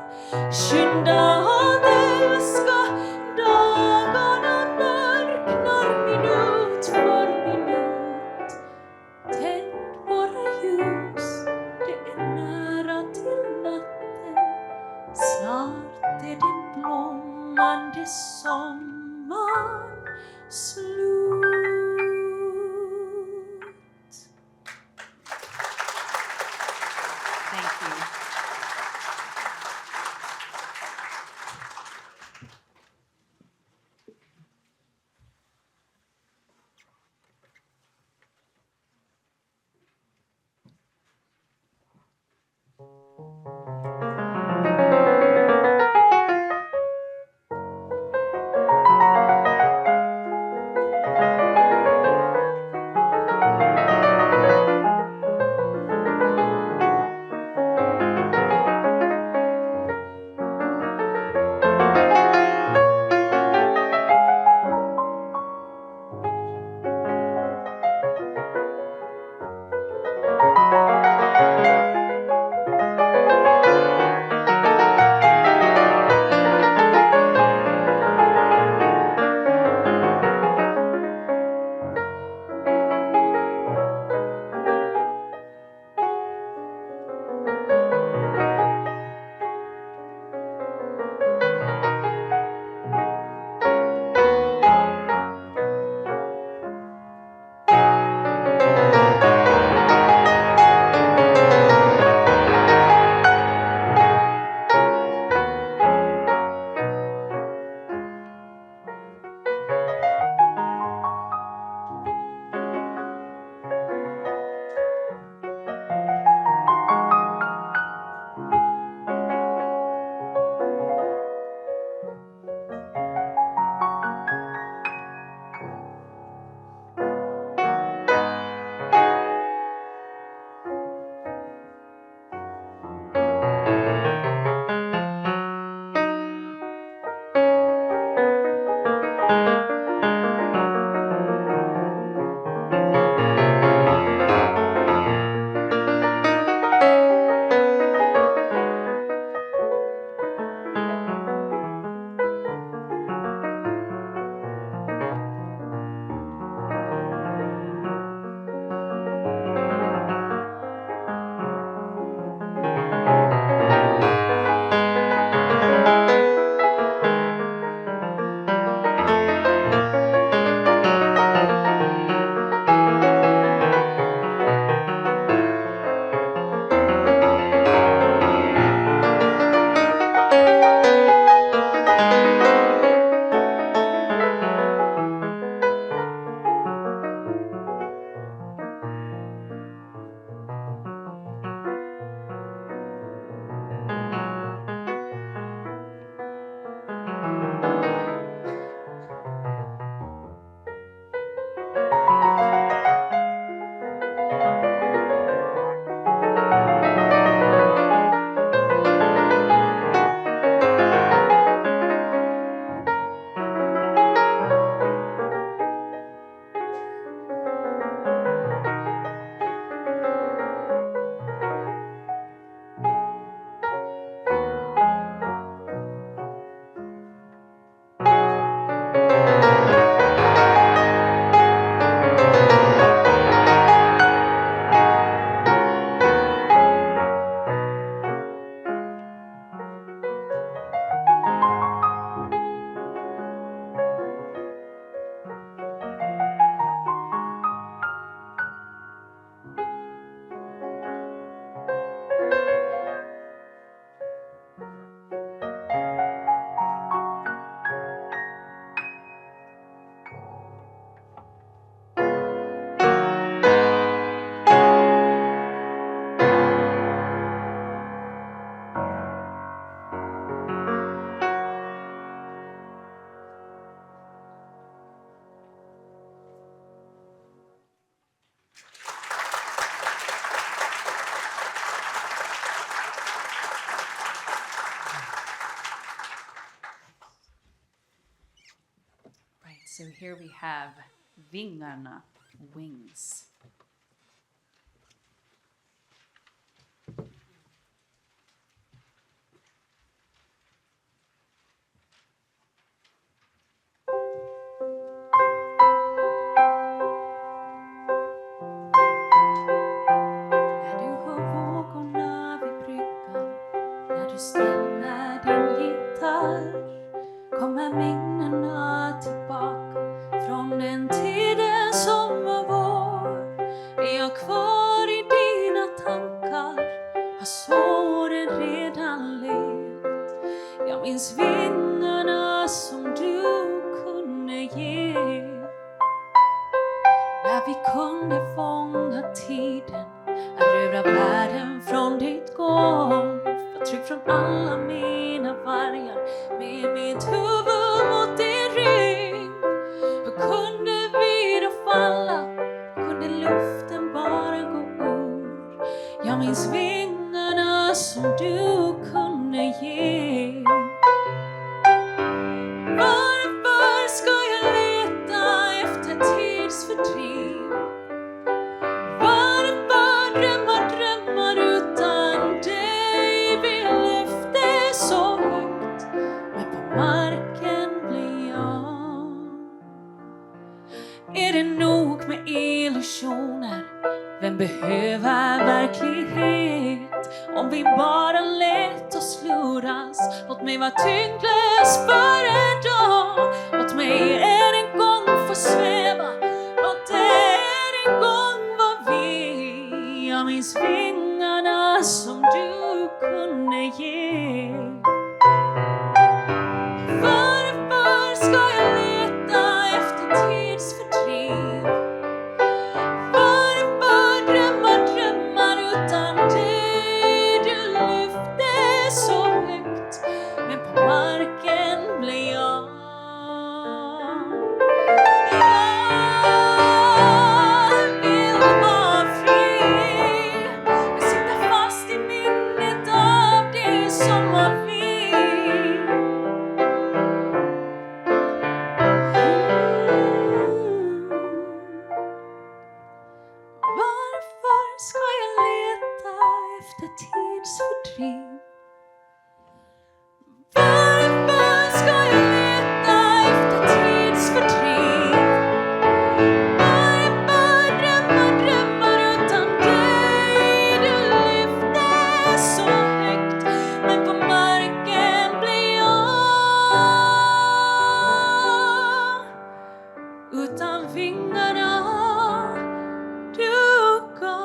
So here we have Vingarna, Wings. När du hör vågorna vid bryggan, när du stämmer din gitarr, kommer minnena tillbaka från den tiden som var vår. Är jag kvar i dina tankar, har såren redan lekt. Jag minns vingarna som du kunde ge. När vi kunde fånga tiden, erövra världen från ditt golv. Var trygg från alla mina vargar, med mitt huvud mot din rygg. Hur kunde vi då falla? Kunde luften bara gå ur? Jag minns vingarna som du kunde ge. Varför ska jag leta efter tidsfördriv? Varför drömmar utan dig? Vi lyfte så högt, men på marken blir jag. Är det nog med illusioner? Vem behöver verklighet? Om vi bara lät oss luras. Låt mig vara tyngdlös för en dag. Låt mig än en gång få sväva. Låt det än en gång vara vi. Jag minns vingarna som du kunde ge. Varför ska jag leta efter tidsfördriv? Varför drömmar utan dig? Du lyfte så högt, men på marken blev jag. Jag vill vara fri, men sitta fast i minnet av det som var vi. Varför ska jag leta efter tidsfördriv? Varför ska jag leta efter tidsfördriv? Varför drömmar utan dig? Du lyfte så högt, men på marken blir jag. Utan vingarna du gav.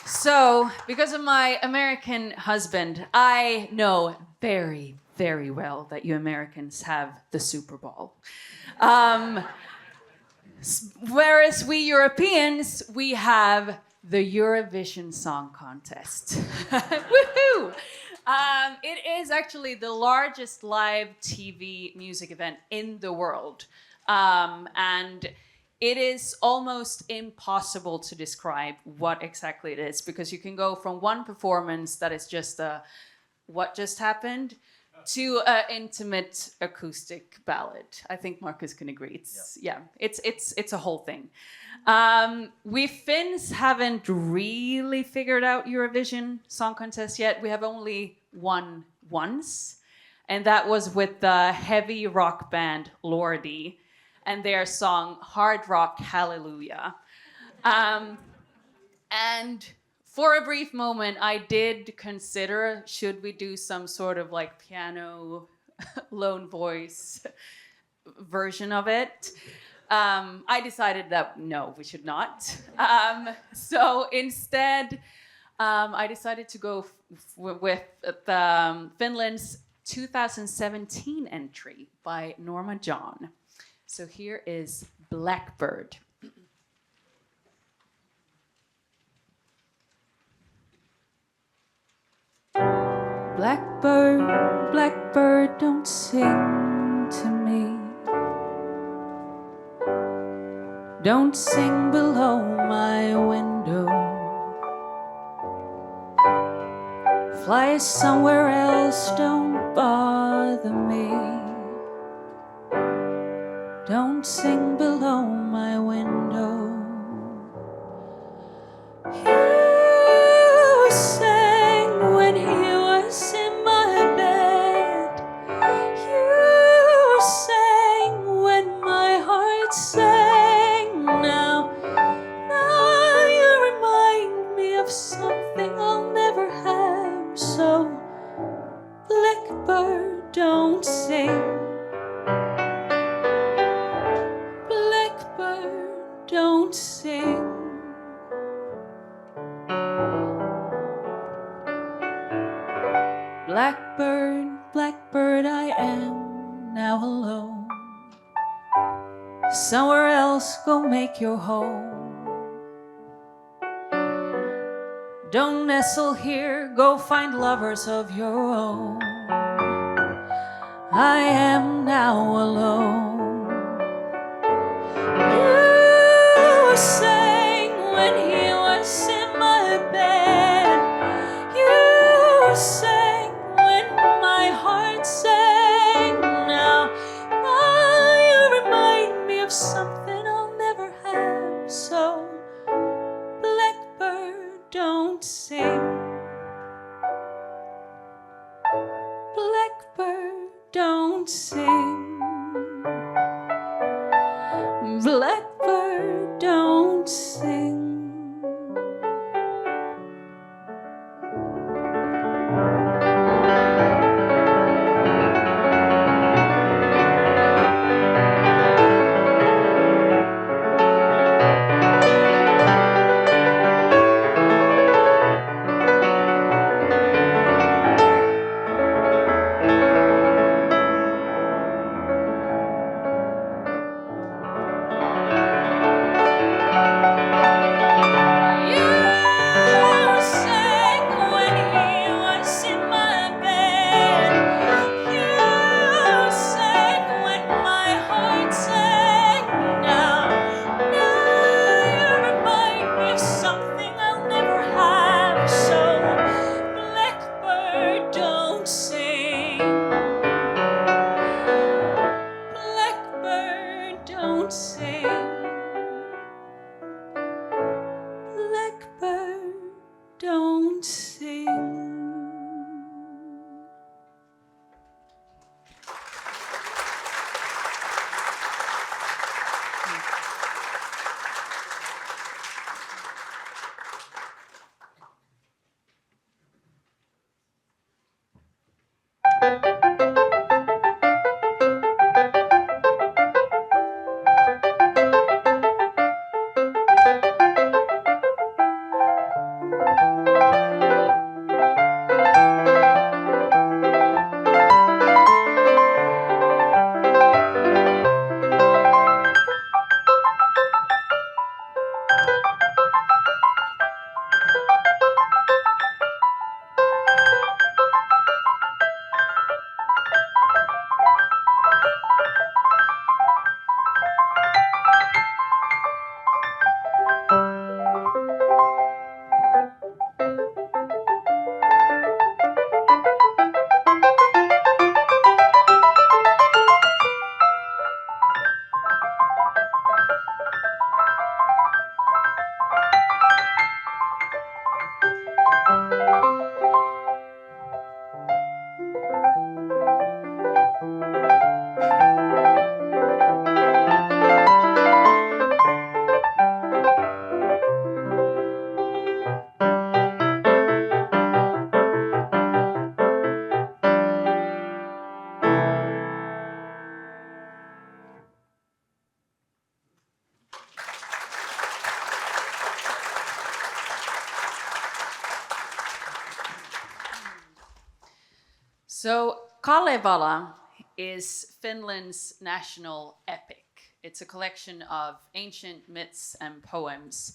So, because of my American husband, I know very, very well that you Americans have the Super Bowl. Whereas we Europeans, we have the Eurovision Song Contest. Woohoo! It is actually the largest live TV music event in the world. And it is almost impossible to describe what exactly it is, because you can go from one performance that is just what just happened to an intimate acoustic ballad. I think Markus can agree. It's a whole thing. We Finns haven't really figured out Eurovision Song Contest yet. We have only won once, and that was with the heavy rock band Lordi and their song Hard Rock Hallelujah. And for a brief moment, I did consider, should we do some sort of like piano, lone voice version of it? I decided that no, we should not. So instead, I decided to go with Finland's 2017 entry by Norma John. So here is Blackbird. Blackbird, blackbird, don't sing to me. Don't sing below my window. Fly somewhere else, don't bother me. Don't sing below my window. You sang when he was in my bed. You sang when my heart sang. Now you remind me of something I'll never have. So, blackbird, don't sing. Blackbird, don't sing. Blackbird, blackbird, I am now alone. Somewhere else, go make your home. Don't nestle here, go find lovers of your own. I am now alone. You sang when he was in my bed. You sang when my heart sang. Now you remind me of something I'll never have. So, blackbird, don't sing. Blackbird, don't sing. Blackbird, don't sing. So Kalevala is Finland's national epic. It's a collection of ancient myths and poems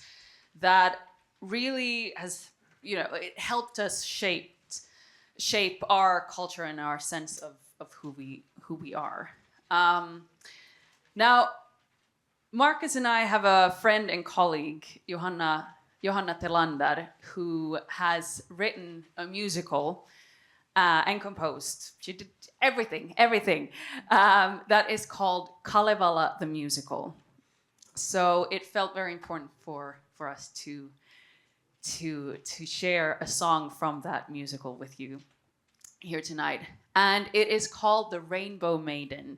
that really has, it helped us shape our culture and our sense of who we are. Now, Markus and I have a friend and colleague, Johanna Telander, who has written a musical and composed. She did everything, that is called Kalevala the Musical. So it felt very important for us to share a song from that musical with you here tonight. And it is called The Rainbow Maiden.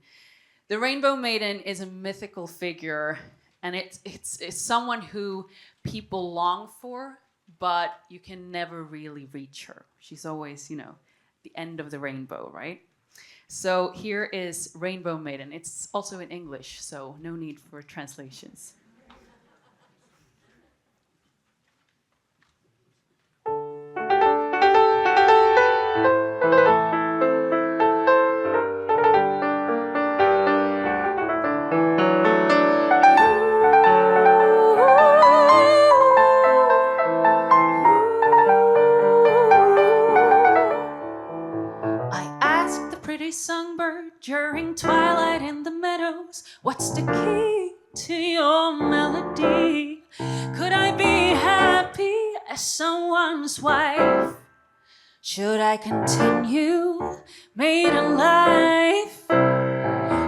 The Rainbow Maiden is a mythical figure, and it's someone who people long for, but you can never really reach her. She's always, the end of the rainbow, right? So here is Rainbow Maiden. It's also in English, so no need for translations. Songbird during twilight in the meadows, what's the key to your melody? Could I be happy as someone's wife? Should I continue maiden life?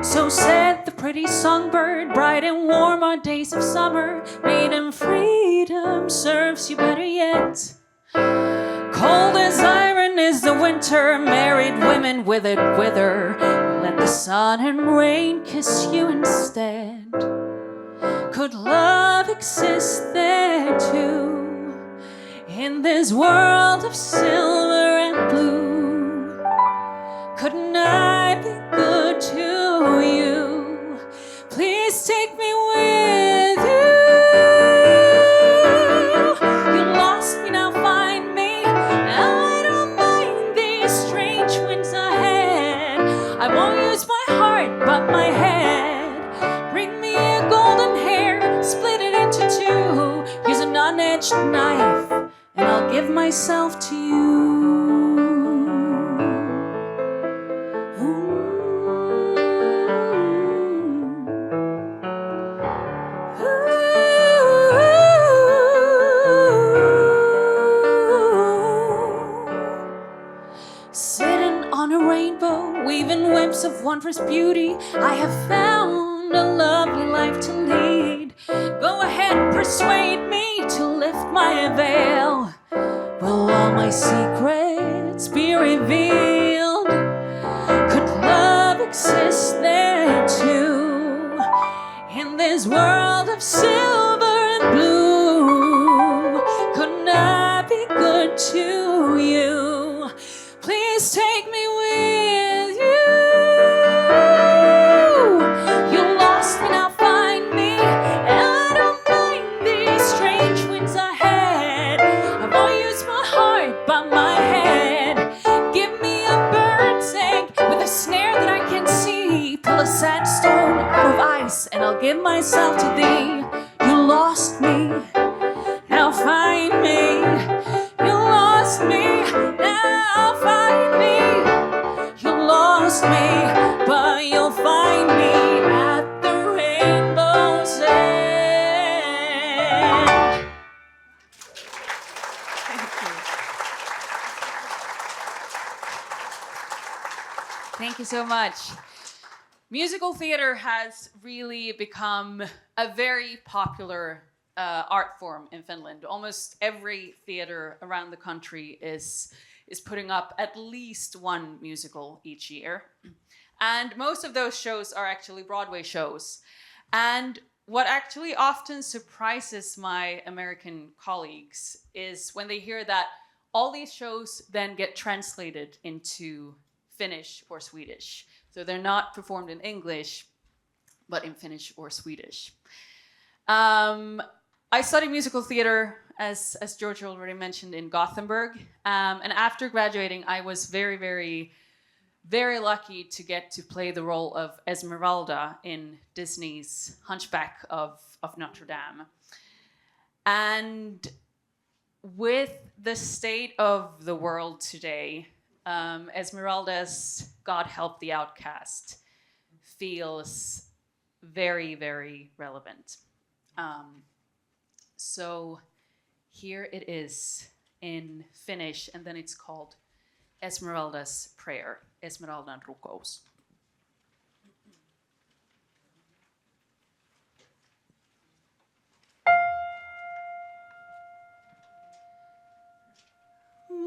So said the pretty songbird, bright and warm are days of summer. Maiden freedom serves you better yet. Cold as iron is the winter, married women withered wither. Let the sun and rain kiss you instead. Could love exist there too, in this world of silver and blue? Couldn't I be good to you? Please take me with you. You lost me, now find me. I don't mind these strange winds ahead. I won't use my heart but my head. Bring me a golden hair, split it into two. Use an unedged knife, and I'll give myself to you. Sitting on a rainbow, weaving webs of wondrous beauty, I have found a lovely life to lead. Go ahead, persuade me to lift my veil. Will all my secrets be revealed? Could love exist there too, in this world of silver and blue? Couldn't I be good to you? Please take me with you. You lost me, now find me. I don't mind these strange winds ahead. I won't use my heart but my head. Give me a bird's egg with a snare that I can see. Pull a sandstone out of ice, and I'll give myself to thee. You lost me, now find me. You lost me, now find me. You lost me, but you'll find me at the rainbow's end. Thank you so much. Musical theater has really become a very popular art form in Finland. Almost every theater around the country is putting up at least one musical each year. And most of those shows are actually Broadway shows. And what actually often surprises my American colleagues is when they hear that all these shows then get translated into Finnish or Swedish. So they're not performed in English, but in Finnish or Swedish. I studied musical theater, as George already mentioned, in Gothenburg. And after graduating, I was very, very very lucky to get to play the role of Esmeralda in Disney's Hunchback of Notre Dame. And with the state of the world today, Esmeralda's God Help the Outcast feels very, very relevant. So here it is in Finnish, and then it's called Esmeralda's Prayer, Esmeraldan rukous.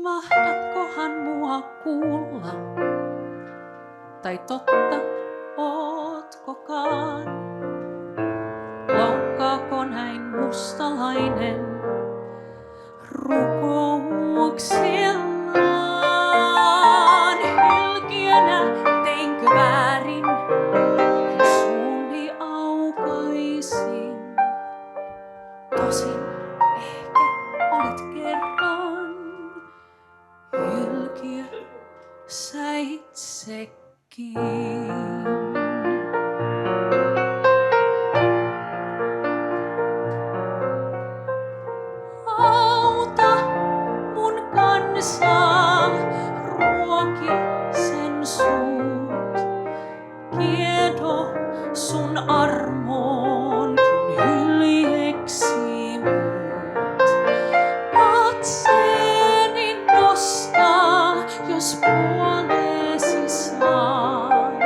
Mahdatkohan mua kuulla, tai totta ootkokaan? Loukkaako näin mustalainen rukouksillaan? Hylkiönä teinkö väärin, kun suuni aukaisin? Tosin ehkä olet kerran hylkiö sä itsekin. Auta mun kansaa, ruoki sen suut. Kiedo sun armoon, kun hyljeksi muut. Katseeni nostaa, jos puoleesi saan.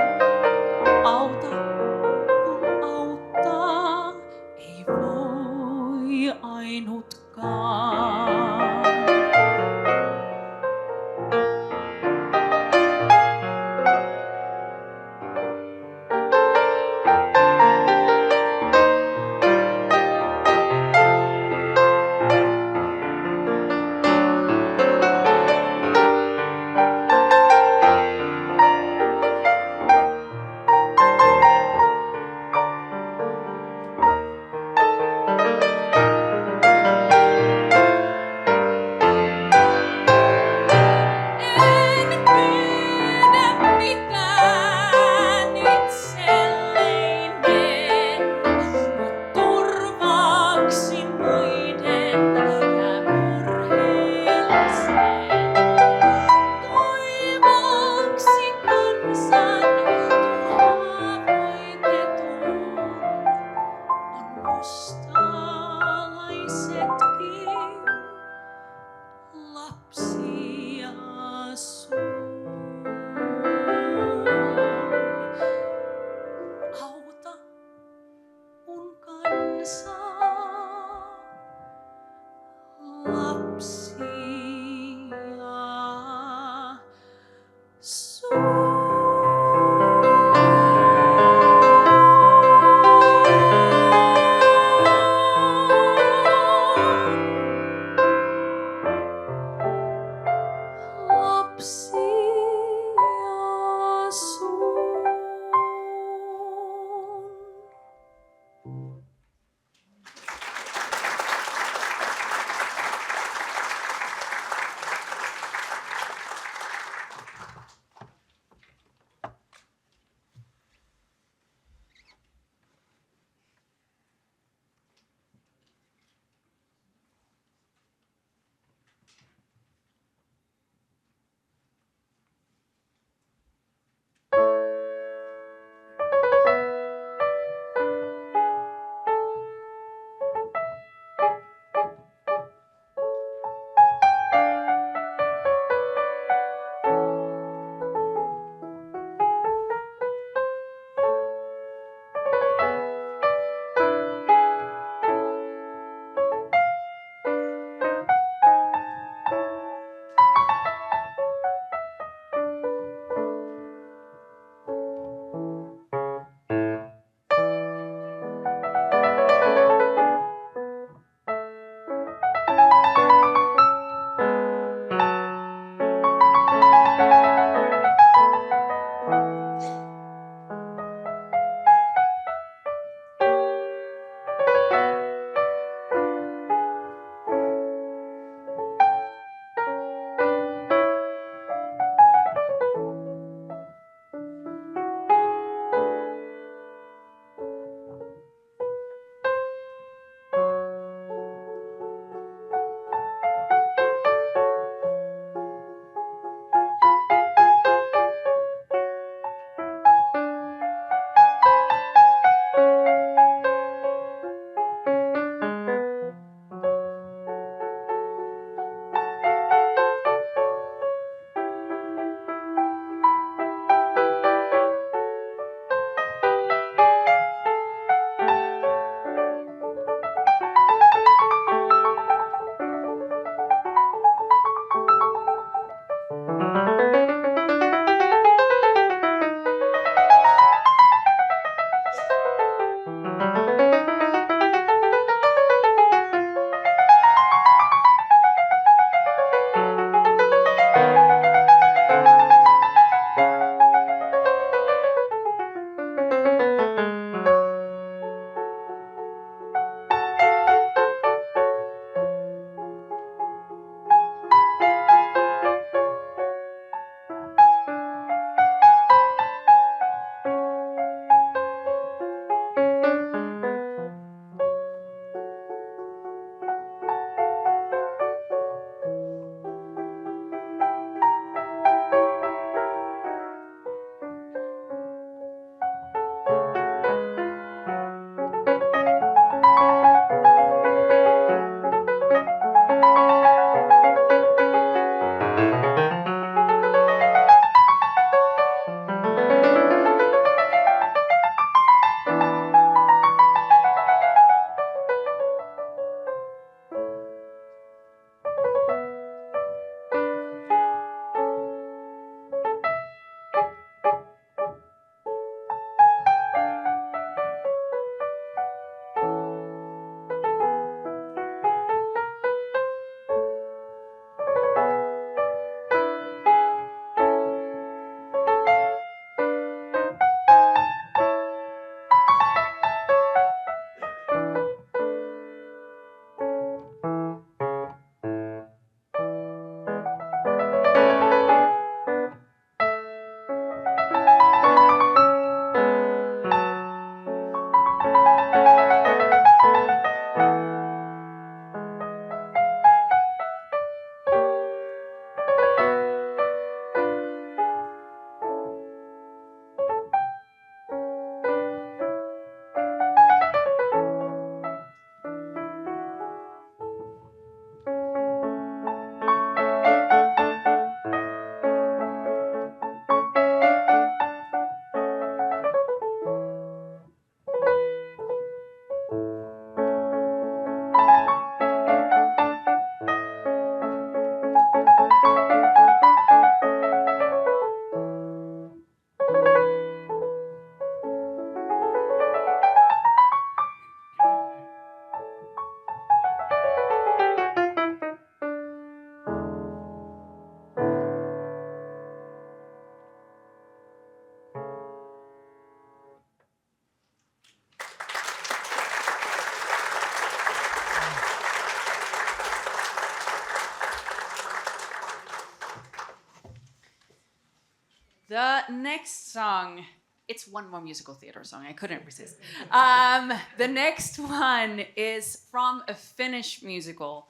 The next song, it's one more musical theater song. I couldn't resist. The next one is from a Finnish musical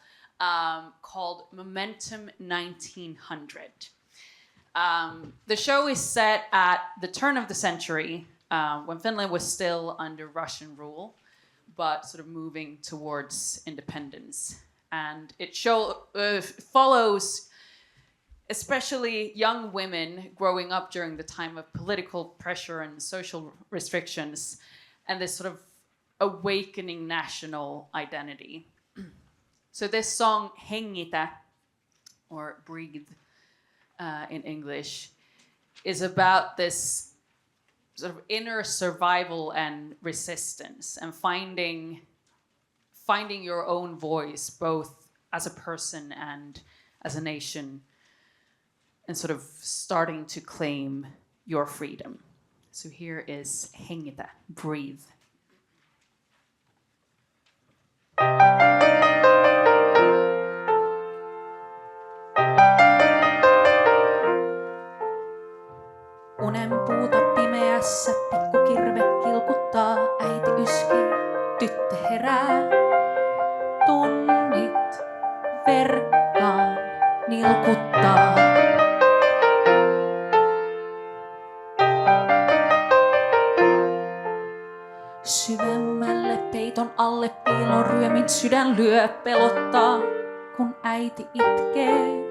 called Momentum 1900. The show is set at the turn of the century when Finland was still under Russian rule, but sort of moving towards independence. And it follows especially young women growing up during the time of political pressure and social restrictions, and this sort of awakening national identity. So this song, Hengitä, or Breathe in English, is about this sort of inner survival and resistance, and finding your own voice, both as a person and as a nation, and sort of starting to claim your freedom. So here is Hengitä, Breathe. Unen puuta pimeässä, pikkukirvet kilkuttaa, äiti yskii, tyttö herää. Tunnit verkkaan nilkuttaa. Syvemmälle peiton alle piilon ryömin sydän lyö, pelottaa, kun äiti itkee.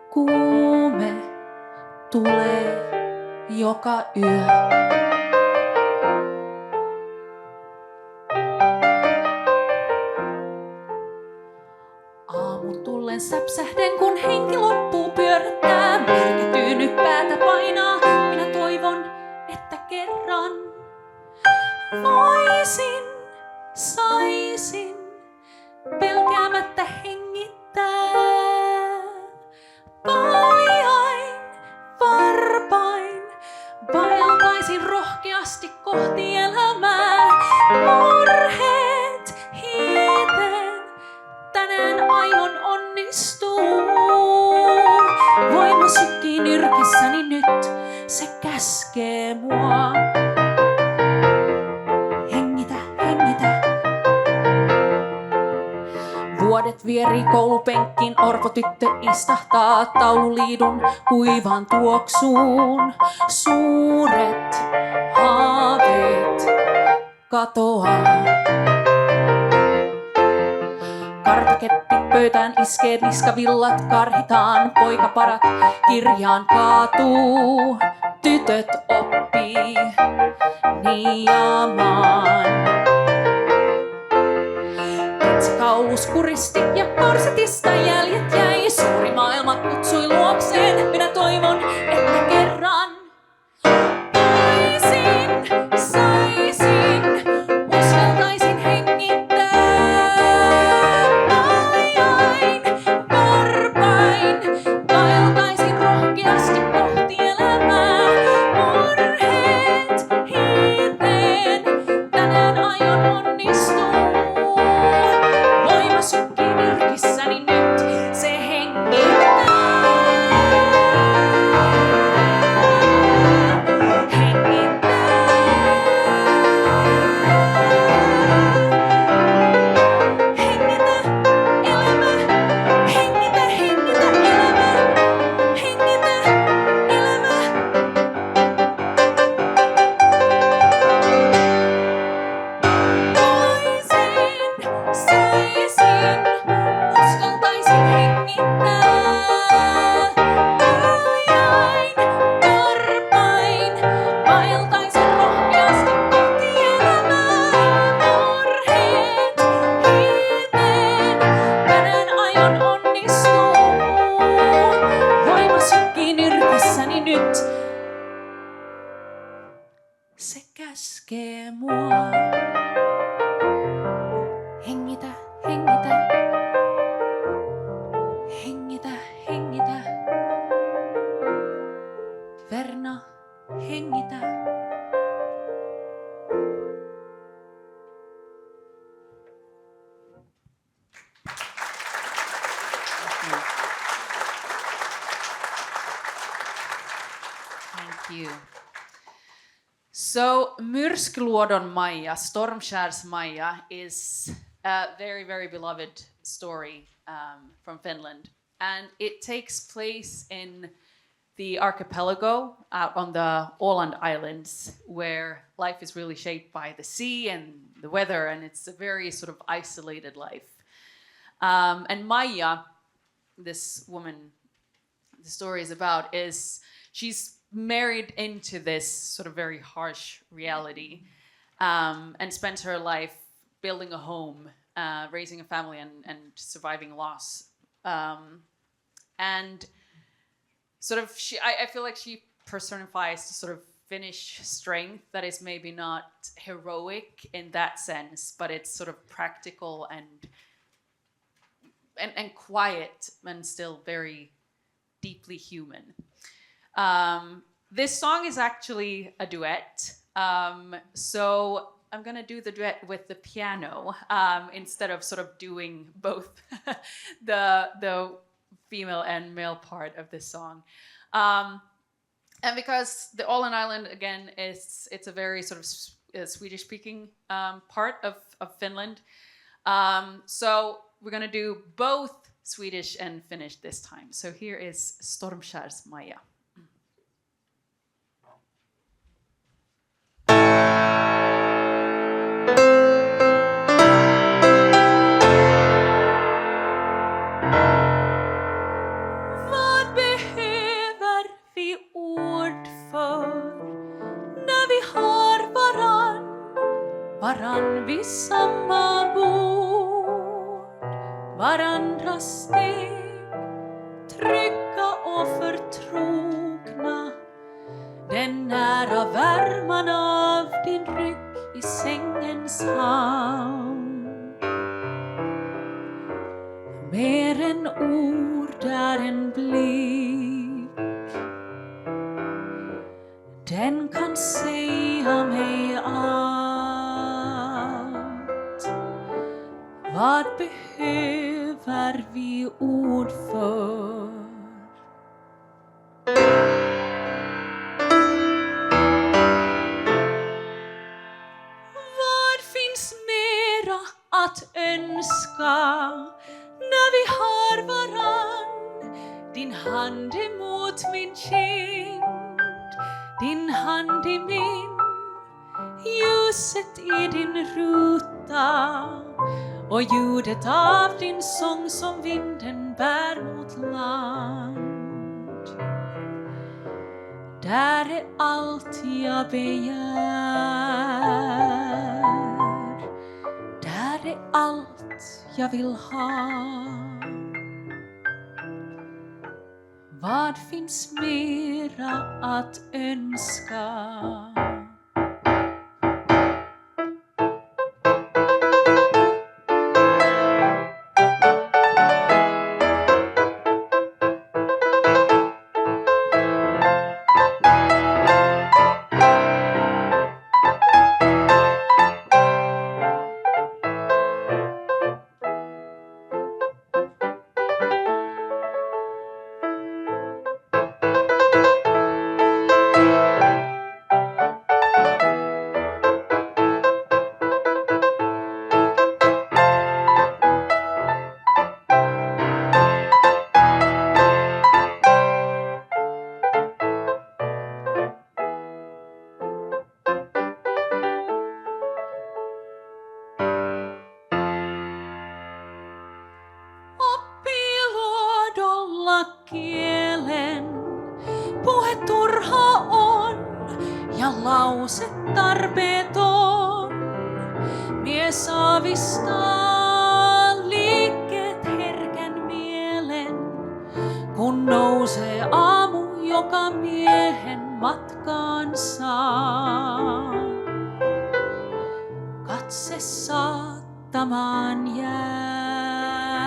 Kuume tulee joka yö. Aamu tullen säpsähden, kun henki loppuu pyörättää. Märkä tyyny päätä painaa, minä toivon, että kerran voisin, saisin pelkäämättä hengittää. Paljain varpain vaeltaisin rohkeasti kohti elämää. Murheet hiiteen, tänään aion onnistuu. Voima sykkii nyrkissäni nyt, se käskee mua. Hengitä, hengitä. Vuodet vierii koulupenkkiin, orpotyttö istahtaa taululiidun kuivaan tuoksuun. Suuret haaveet katoaa. Kartakeppi pöytään iskee, niskavillat karhitaan, poikaparat kirjaan kaatuu. Tytöt oppii niiaamaan. Kaulus kuristi ja korsetista jäljet jäi. Suuri maailma kutsui luokseen. Minä toivon, että kerran voisin, saisin, uskaltaisin hengittää. Paljain varpain vaeltaisin rohkeasti kohti elämää. Murheet hiiteen, tänään aion onnistua. Voima sykkii nyrkissäni nyt, se hengittää. Se käskee mua. Hengitä, hengitä. Hengitä, hengitä. Verna, hengitä. you. So, Myrskyluodon Maija, Stormskärs Maija, is a very, very beloved story from Finland. And it takes place in the archipelago out on the Åland Islands, where life is really shaped by the sea and the weather, and it's a very sort of isolated life. And Maija, this woman the story is about, is she's married into this sort of very harsh reality and spends her life building a home, raising a family, and surviving loss. And sort of, I feel like she personifies the sort of Finnish strength that is maybe not heroic in that sense, but it's sort of practical and quiet and still very deeply human. This song is actually a duet, so I'm gonna do the duet with the piano instead of sort of doing both the female and male part of this song. And because the Åland Island, again, it's a very sort of Swedish-speaking part of Finland. So we're gonna do both Swedish and Finnish this time. So here is Stormskärs Maija. Vad behöver vi ord för när vi har varann vid samma bord, varandras steg, trygga och förtrogna, den nära värman av din rygg i sängens hamn. Mer än ord är en blick, den kan säga mig allt. Vad behöver vi ord för? Vad finns mera att önska när vi har varann? Din hand emot min kind, din hand i min, ljuset i din ruta och ljudet av din sång som vinden bär mot land. Där är allt jag begär, där är allt jag vill ha. Vad finns mera att önska? Kielen puhe turha on ja lause tarpeeton. Mies aavistaa liikkeet herkän mielen, kun nousee aamu, joka miehen matkaan saa. Katse saattamaan jää.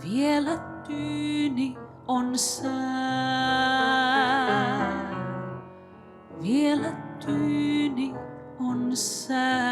Vielä tyyni on sää. Vielä tyyni on sää.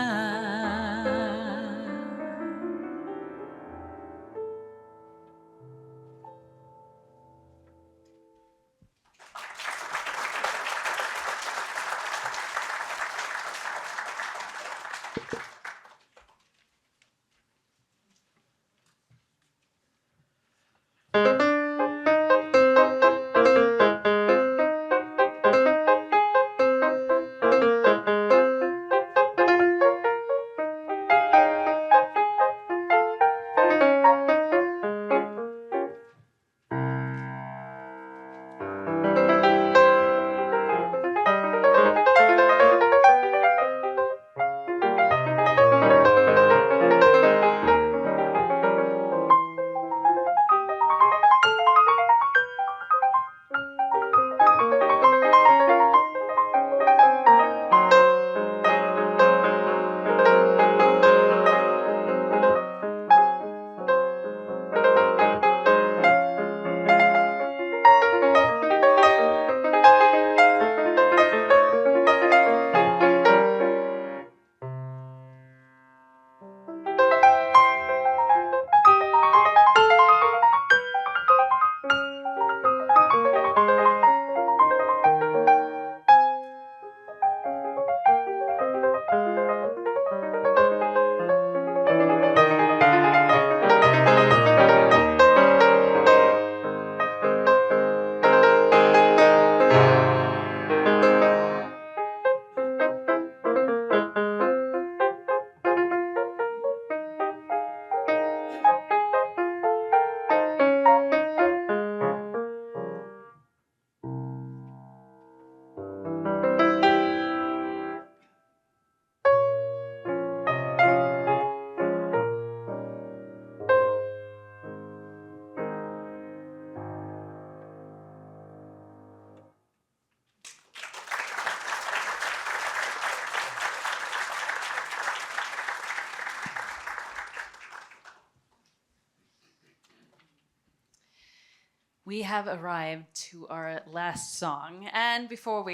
we have arrived to our last song, and before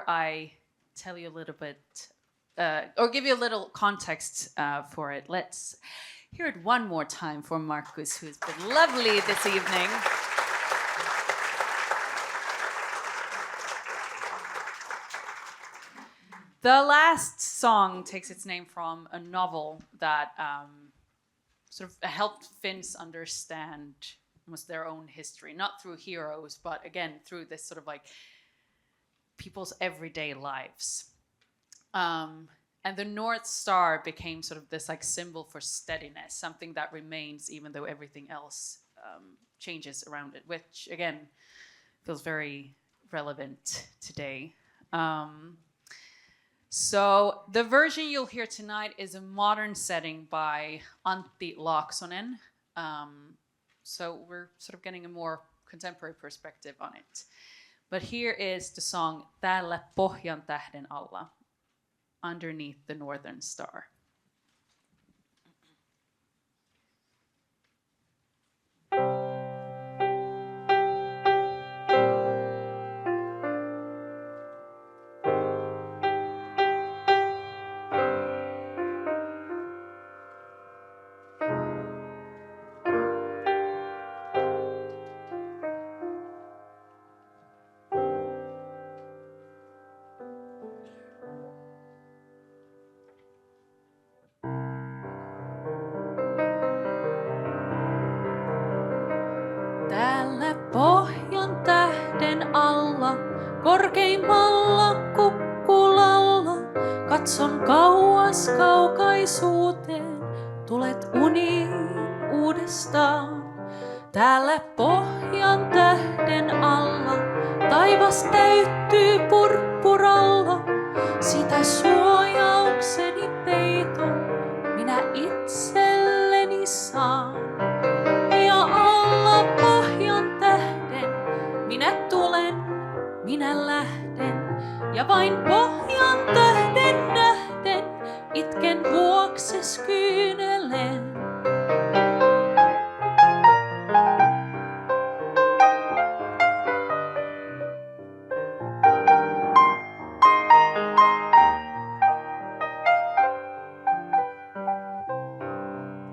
I tell you a little bit, or give you a little context for it, let's hear it one more time for Markus, who has been lovely this evening. The last song takes its name from a novel that sort of helped Finns understand almost their own history, not through heroes, but again, through this sort of like people's everyday lives. And the North Star became sort of this like symbol for steadiness, something that remains even though everything else changes around it, which again feels very relevant today. So the version you'll hear tonight is a modern setting by Antti Laaksonen. So we're sort of getting a more contemporary perspective on it. But here is the song Täällä pohjan tähden alla, Underneath the Northern Star. Täällä pohjan tähden alla, korkeimmalla kukkulalla, katson kauas kaukaisuuteen, tulet uniin uudestaan. Täällä pohjan tähden alla, taivas täyttyy purppuralla, sitä suojaukseni peiton, minä itselleni saan. Ja alla pohjan tähden minä tulen, minä lähden, ja vain pohjan tähden nähden itken vuokses kyynelen.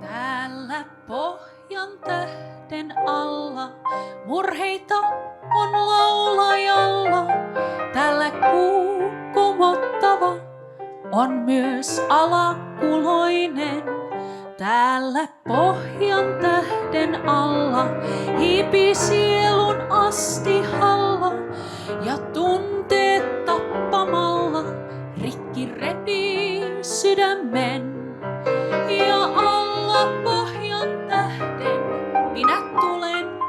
Täällä pohjan tähden alla murheita on laulajalla. Täällä kuu kumottava on myös alakuloinen. Täällä pohjan tähden alla hiipii sielun astihalla ja tunteet tappamalla rikki repii sydämen. Ja alla pohjan tähden minä tulen,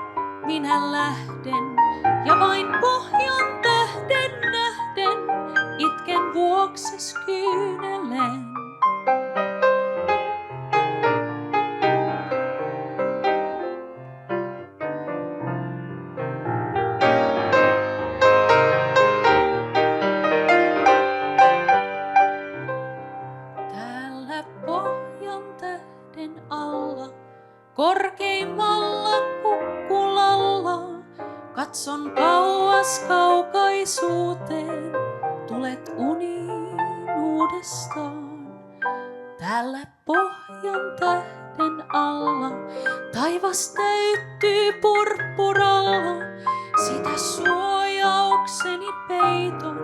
minä lähden, ja vain pohjan tähden nähden itken vuokses kyynelen. Täällä pohjan tähden alla, korkeimmalla kukkulalla, katson kauas kaukaisuuteen, tulet uniin uudestaan. Täällä pohjan tähden alla, taivas täyttyy purppuralla, sitä suojaukseni peiton,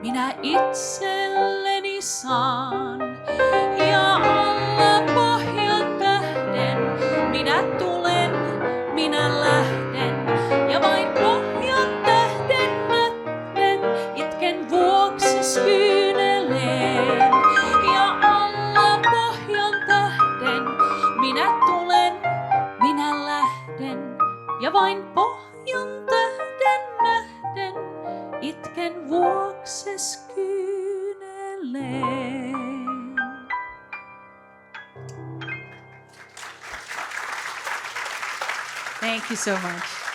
minä itselleni saan. Ja alla pohjan tähden minä tulen, minä lähden, ja vain pohjan tähden nähden itken vuokses kyynelen. Ja alla pohjan tähden minä tulen, minä lähden, ja vain pohjan tähden nähden itken vuokses kyynelen. Thank you so much.